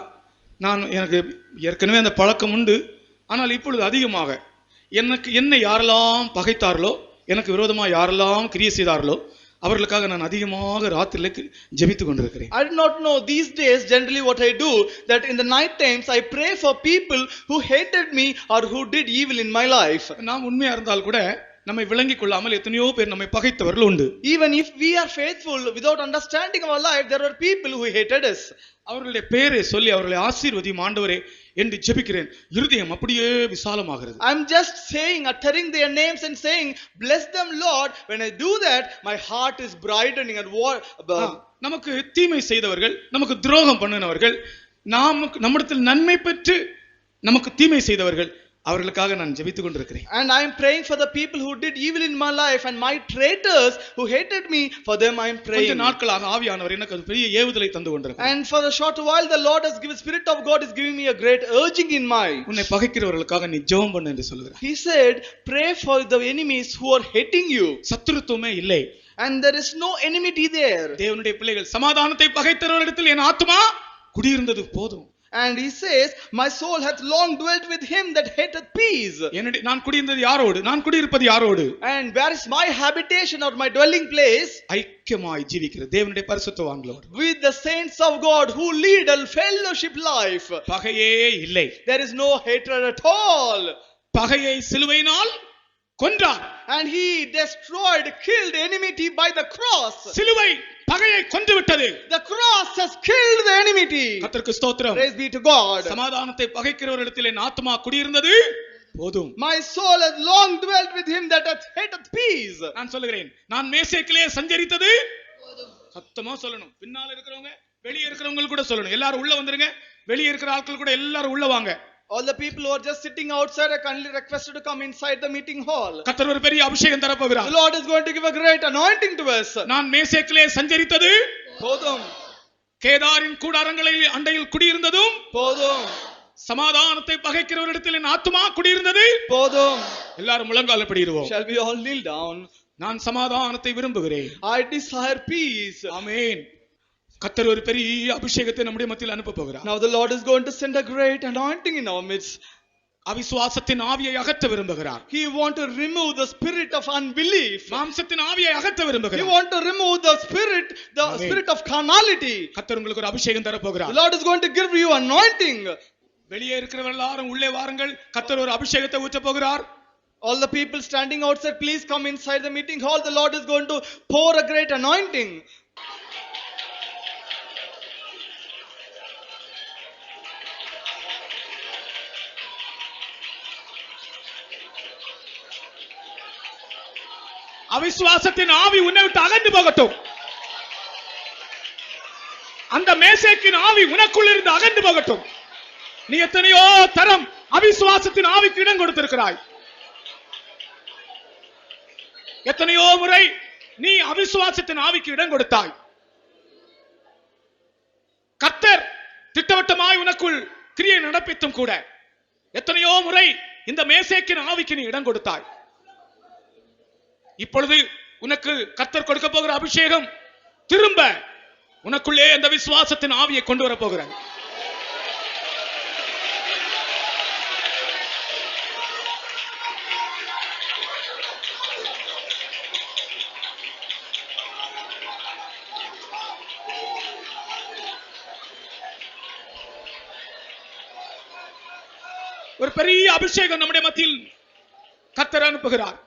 எனக்கு ஏற்கனவே அந்த பழக்கம் உண்டு. ஆனால் இப்பொழுது அதிகமாக என்னை யாரெல்லாம் பகைத்தார்களோ, எனக்கு விரோதமாக யாரெல்லாம் கிரியை செய்தார்களோ அவர்களுக்காக நான் அதிகமாக ராத்திரில ஜெபித்துக் கொண்டிருக்கிறேன்.
I do not know these days generally what I do, that in the night times I pray for people who hated me or who did evil in my life.
நாம் உண்மையா இருந்தால் கூட நம்மை விளங்கிக் கொள்ளாமல் எத்தனையோ பேர் நம்மை பகைத்தவர்கள் உண்டு.
Even if we are faithful, without understanding our life, there are people who hated us.
அவர்களுடைய பெயரை சொல்லி அவர்களை ஆசீர்வதியும் ஆண்டவரே என்று ஜெபிக்கிறேன். இருதயம் அப்படியே விசாலமாகிறது.
I'm just saying, uttering their names and saying, bless them Lord. When I do that, my heart is brightening. And
நமக்கு தீமை செய்தவர்கள், நமக்கு துரோகம் பண்ணினவர்கள், நம்மிடத்தில் நன்மை பெற்று நமக்கு தீமை செய்தவர்கள், அவர்களுக்காக நான் ஜெபித்துக் கொண்டிருக்கிறேன்.
And I am praying for the people who did evil in my life, and my traitors who hated me, for them I am praying.
கொஞ்ச நாட்களாக ஆவியானவர் எனக்கு ஒரு பெரிய ஏவுதலை தந்து கொண்டிருக்கிறார்.
And for a short while the Lord has given, Spirit of God is giving me a great urging in my.
உன்னை பகைக்கிறவர்களுக்காக நீ ஜெபம் பண்ணு என்று சொல்கிறார்.
He said, pray for the enemies who are hating you.
சத்துருத்துவமே இல்லை.
And there is no enmity there.
தேவனுடைய பிள்ளைகள் சமாதானத்தை பகைத்தவர்களிடத்தில் என் ஆத்துமா குடியிருந்தது போதும்.
And he says, my soul hath long dwelt with him that hateth peace.
நான் குடியிருந்தது யாரோடு? நான் குடியிருப்பது யாரோடு?
And where is my habitation or my dwelling place?
ஐக்கியமாய் ஜீவிக்கிற தேவனுடைய பரிசுத்தவான்களோடு.
With the saints of God who lead a fellowship life.
பகையே இல்லை.
There is no hatred at all.
பகையை சிலுவையினால் கொன்றார்.
And he destroyed, killed enmity by the cross.
சிலுவை பகையை கொன்று விட்டது.
The cross has killed the enmity.
கர்த்தருக்கு ஸ்தோத்திரம்.
Praise be to God.
சமாதானத்தை பகைக்கிறவரிடத்தில் என் ஆத்துமா குடியிருந்தது போதும்.
My soul has long dwelt with him that hateth peace.
நான் சொல்லுகிறேன், நான் மேசேக்கிலே சஞ்சரித்தது போதும். சத்தமா சொல்லணும். பின்னால இருக்கிறவங்க, வெளியே இருக்கிறவங்க கூட சொல்லணும். எல்லாரும் உள்ள வந்துருங்க. வெளியே இருக்கிற ஆட்கள் கூட எல்லாரும் உள்ள வாங்க.
All the people who are just sitting outside are kindly requested to come inside the meeting hall.
கர்த்தர் ஒரு பெரிய அபிஷேகம் தர போகிறார்.
The Lord is going to give a great anointing to us.
நான் மேசேக்கிலே சஞ்சரித்தது
போதும்.
கேதாரின் கூடாரங்களில் அண்டையில் குடியிருந்ததும்
போதும்.
சமாதானத்தை பகைக்கிறவரிடத்தில் என் ஆத்துமா குடியிருந்தது
போதும்.
எல்லாரும் முழங்கால் படிடுவோம்.
Shall we all kneel down?
நான் சமாதானத்தை விரும்புகிறேன்.
I desire peace.
ஆமென். கர்த்தர் ஒரு பெரிய அபிஷேகத்தை நம்முடைய மத்தியில் அனுப்ப போகிறார்.
Now the Lord is going to send a great anointing in our midst.
அவிசுவாசத்தின் ஆவியை அகற்ற விரும்புகிறார்.
He want to remove the spirit of unbelief.
மாம்சத்தின் ஆவியை அகற்ற விரும்புகிறார்.
He want to remove the spirit of carnality.
கர்த்தர் உங்களுக்கு ஒரு அபிஷேகம் தர போகிறார்.
The Lord is going to give you anointing.
வெளியே இருக்கிறவர்கள் எல்லாரும் உள்ளே வாருங்கள். கர்த்தர் ஒரு அபிஷேகத்தை ஊற்ற போகிறார்.
All the people standing outside, please come inside the meeting hall. The Lord is going to pour a great anointing.
அவிசுவாசத்தின் ஆவி உன்னை விட்டு அகன்று போகட்டும். அந்த மேசேக்கின் ஆவி உனக்குள் இருந்து அகன்று போகட்டும். நீ எத்தனையோ தரம் அவிசுவாசத்தின் ஆவிக்கு இடம் கொடுத்திருக்கிறாய். எத்தனையோ முறை நீ அவிசுவாசத்தின் ஆவிக்கு இடம் கொடுத்தாய். கர்த்தர் திட்டவட்டமாய் உனக்குள் கிரியை நடப்பித்தும் கூட எத்தனையோ முறை இந்த மேசேக்கின் ஆவிக்கு நீ இடம் கொடுத்தாய். இப்பொழுது உனக்கு கர்த்தர் கொடுக்க போகிற அபிஷேகம் திரும்ப உனக்குள்ளே அந்த விசுவாசத்தின் ஆவியை கொண்டு வர போகிறார். ஒரு பெரிய அபிஷேகம் நம்முடைய மத்தியில் கர்த்தர் அனுப்புகிறார்.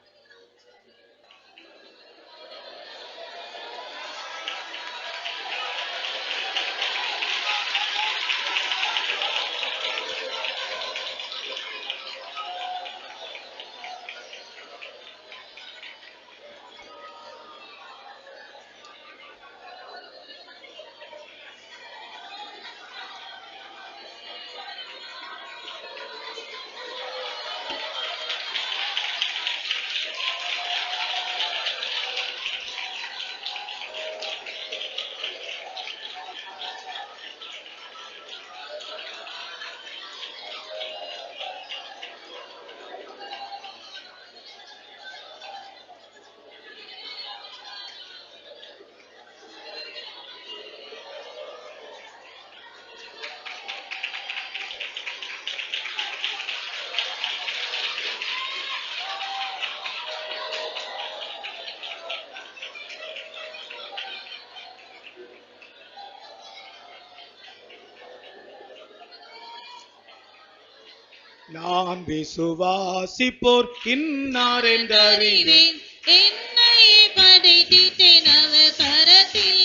நான் விசுவாசிப்போர் இன்னார் என்றறிவேன்.
என்னையே படைத்திட்டேன் அவர் கரத்தில்.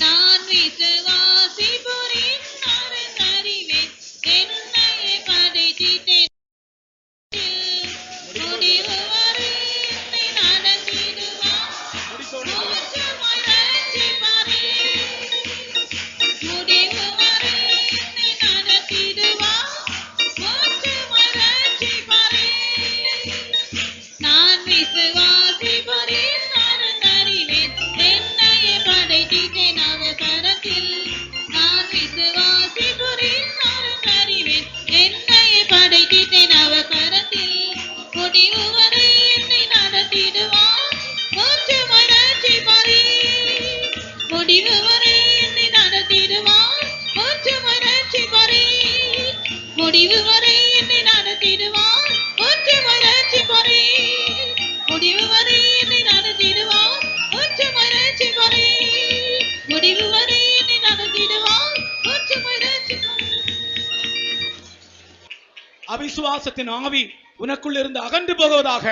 நான் விசுவாசிப்போர் இன்னார் என்றறிவேன். என்னையே படைத்திட்டேன். முடிவு வரை என்னை நடத்திடுவார். மோட்சமாய் ரட்சிப்பாரே. முடிவு வரை என்னை நடத்திடுவார். மோட்சமாய் ரட்சிப்பாரே. நான் விசுவாசிப்போர் இன்னார் என்றறிவேன். என்னையே படைத்திட்டேன் அவர் கரத்தில். நான் விசுவாசிப்போர் இன்னார் என்றறிவேன். என்னையே படைத்திட்டேன் அவர் கரத்தில். முடிவு வரை என்னை நடத்திடுவார். மோட்சமாய் ரட்சிப்பாரே. முடிவு வரை என்னை நடத்திடுவார். மோட்சமாய் ரட்சிப்பாரே. முடிவு வரை என்னை நடத்திடுவார். மோட்சமாய் ரட்சிப்பாரே. முடிவு வரை என்னை நடத்திடுவார். மோட்சமாய் ரட்சிப்பாரே. முடிவு வரை என்னை நடத்திடுவார். மோட்சமாய் ரட்சிப்பாரே.
அவிசுவாசத்தின் ஆவி உனக்குள் இருந்து அகன்று போகுவதாக.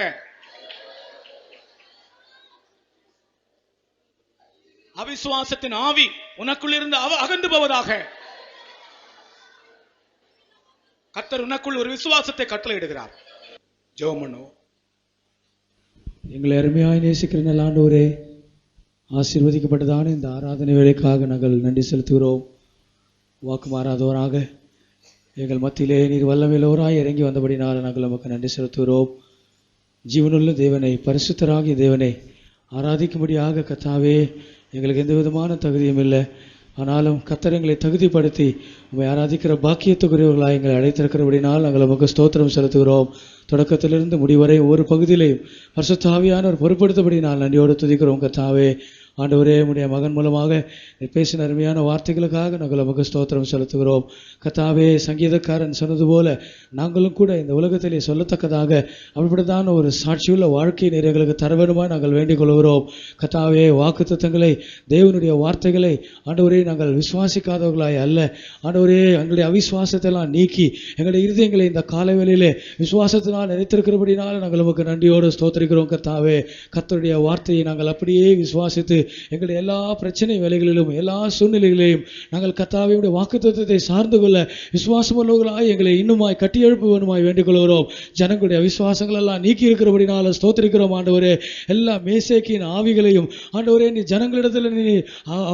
அவிசுவாசத்தின் ஆவி உனக்குள் இருந்து அகன்று போவதாக. கர்த்தர் உனக்குள் ஒரு விசுவாசத்தை கட்டளையிடுகிறார். ஜெபம் பண்ணுவோம்.
எங்களை அருமையாய் நேசிக்கிற நல்ல ஆண்டவரே, ஆசீர்வதிக்கப்பட்டதான இந்த ஆராதனை வேலைக்காக நாங்கள் நன்றி செலுத்துகிறோம். வாக்கு மாறாதவராக எங்கள் மத்தியிலே நீர் வல்லமையுள்ளவராய் இறங்கி வந்தபடினால நாங்கள் நமக்கு நன்றி செலுத்துகிறோம். ஜீவனுள்ள தேவனை, பரிசுத்தராகிய தேவனை ஆராதிக்கும்படியாக கர்த்தாவே எங்களுக்கு எந்த விதமான தகுதியும் இல்லை. ஆனாலும் கர்த்தர் எங்களை தகுதிப்படுத்தி உம்மை ஆராதிக்கிற பாக்கியத்துக்குரியவர்களாக எங்களை அழைத்திருக்கிறபடினால் நாங்கள் நமக்கு ஸ்தோத்திரம் செலுத்துகிறோம். தொடக்கத்திலிருந்து முடிவரை ஒவ்வொரு பகுதியிலையும் பரிசுத்த ஆவியானவர் பொறுப்படுத்தபடினால் நன்றியோடு துதிக்கிறோம். கர்த்தாவே ஆண்டவரே, உம்முடைய மகன் மூலமாக பேசின அருமையான வார்த்தைகளுக்காக நாங்கள் நமக்கு ஸ்தோத்திரம் செலுத்துகிறோம். கர்த்தாவே, சங்கீதக்காரன் சொன்னது போல நாங்களும் கூட இந்த உலகத்திலே சொல்லத்தக்கதாக அப்படிப்பட்டதான ஒரு சாட்சியுள்ள வாழ்க்கை நீர் எங்களுக்கு தர வேண்டுமா நாங்கள் வேண்டிக் கொள்கிறோம். கர்த்தாவே, வாக்குத்தத்தங்களை, தேவனுடைய வார்த்தைகளை ஆண்டவரே நாங்கள் விசுவாசிக்காதவர்களாய் அல்ல ஆண்டவரே, எங்களுடைய அவிசுவாசத்தெல்லாம் நீக்கி எங்களுடைய இருதயங்களை இந்த காலவேளையிலே விசுவாசத்தினால் நினைத்திருக்கிறபடினால நாங்கள் நமக்கு நன்றியோடு ஸ்தோத்திரிக்கிறோம். கர்த்தாவே, கர்த்தருடைய வார்த்தையை நாங்கள் அப்படியே விசுவாசித்து எங்களுடைய எல்லா பிரச்சனை வேலைகளிலும் எல்லா சூழ்நிலைகளையும் நாங்கள் கர்த்தாவினுடைய வாக்குத்தத்தத்தை சார்ந்து கொள்ள விசுவாசமுள்ளவர்களாய் எங்களை இன்னுமாய் கட்டி எழுப்புவனுமாய் வேண்டிக் கொள்கிறோம். ஜனங்களுடைய விசுவாசங்கள் எல்லாம் நீக்கி இருக்கிறபடினால ஸ்தோத்திரிக்கிறோம். ஆண்டவரே, எல்லா மேசேக்கின் ஆவிகளையும் ஆண்டவரே நீ ஜனங்களிடத்தில் நீ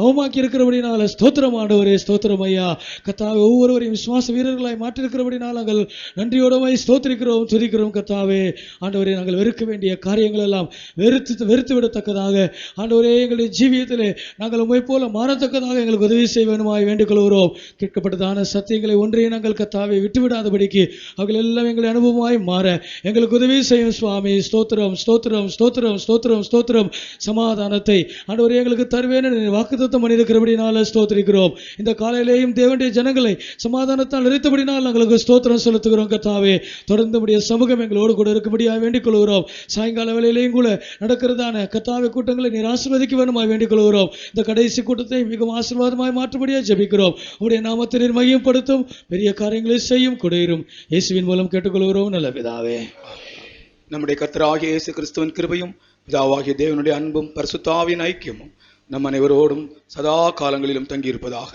அவமாக்கி இருக்கிறபடினால ஸ்தோத்திரம். ஆண்டவரே, ஸ்தோத்திரம் ஐயா. கர்த்தாவே, ஒவ்வொருவரையும் விசுவாச வீரர்களாய் மாற்றிருக்கிறபடினால் நாங்கள் நன்றியோடமாய் ஸ்தோத்திரிக்கிறோம், துதிக்கிறோம். கர்த்தாவே, ஆண்டவரே, நாங்கள் வெறுக்க வேண்டிய காரியங்கள் எல்லாம் வெறுத்து விடத்தக்கதாக ஆண்டவரே எங்களுடைய ஜீவியத்திலே நாங்கள் உம்மை போல மாறத்தக்கதாக எங்களுக்கு உதவி செய்ய வேண்டுமாய் வேண்டிக் கொள்கிறோம். கேட்கப்பட்டதான சத்தியங்களை ஒன்றையும் நாங்கள் கர்த்தாவை விட்டுவிடாதபடிக்கு அவர்கள் எல்லாம் எங்களை அனுபவமாய் மாற எங்களுக்கு உதவி செய்யும் சுவாமி. ஸ்தோத்திரம், ஸ்தோத்திரம், ஸ்தோத்திரம், ஸ்தோத்திரம், ஸ்தோத்திரம். சமாதானத்தை ஆண்டவரே எங்களுக்கு தருவேன் வாக்குத்தத்தம் பண்ணியிருக்கிறபடினால ஸ்தோத்திரிக்கிறோம். இந்த காலையிலேயும் தேவனுடைய ஜனங்களை சமாதானத்தால் நிறைத்தபடினால் நாங்களுக்கு ஸ்தோத்திரம் செலுத்துகிறோம். கர்த்தாவே, தொடர்ந்து உம்முடைய சமூகம் எங்களோடு கூட இருக்கும்படியாக வேண்டிக் கொள்கிறோம். சாயங்கால வேளையிலேயும் கூட நடக்கிறதான கர்த்தாவே கூட்டங்களை நீர் ஆசீர்வதிக்க வேண்டுமாய் வேண்டிக் கொள்கிறோம். இந்த கடைசி கூட்டத்தை மிகவும் ஆசீர்வாதமாய் மாற்றும்படியாக ஜெபிக்கிறோம். உம்முடைய நாமத்தை நீர் மையப்படுத்தும், பெரிய காரியங்களை செய்யும், கொடையிரும். இயேசுவின் மூலம் கேட்டுக்கொள்கிறோம் நல்ல பிதாவே.
நம்முடைய கர்த்தராகிய இயேசு கிறிஸ்துவின் கிருபையும் பிதாவாகிய தேவனுடைய அன்பும் பரிசுத்த ஆவியின் ஐக்கியமும் நம் அனைவரோடும் சதா காலங்களிலும் தங்கியிருப்பதாக.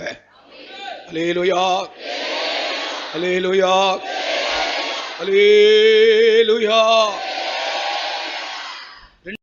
அல்லேலூயா, அல்லேலூயா, அல்லேலூயா.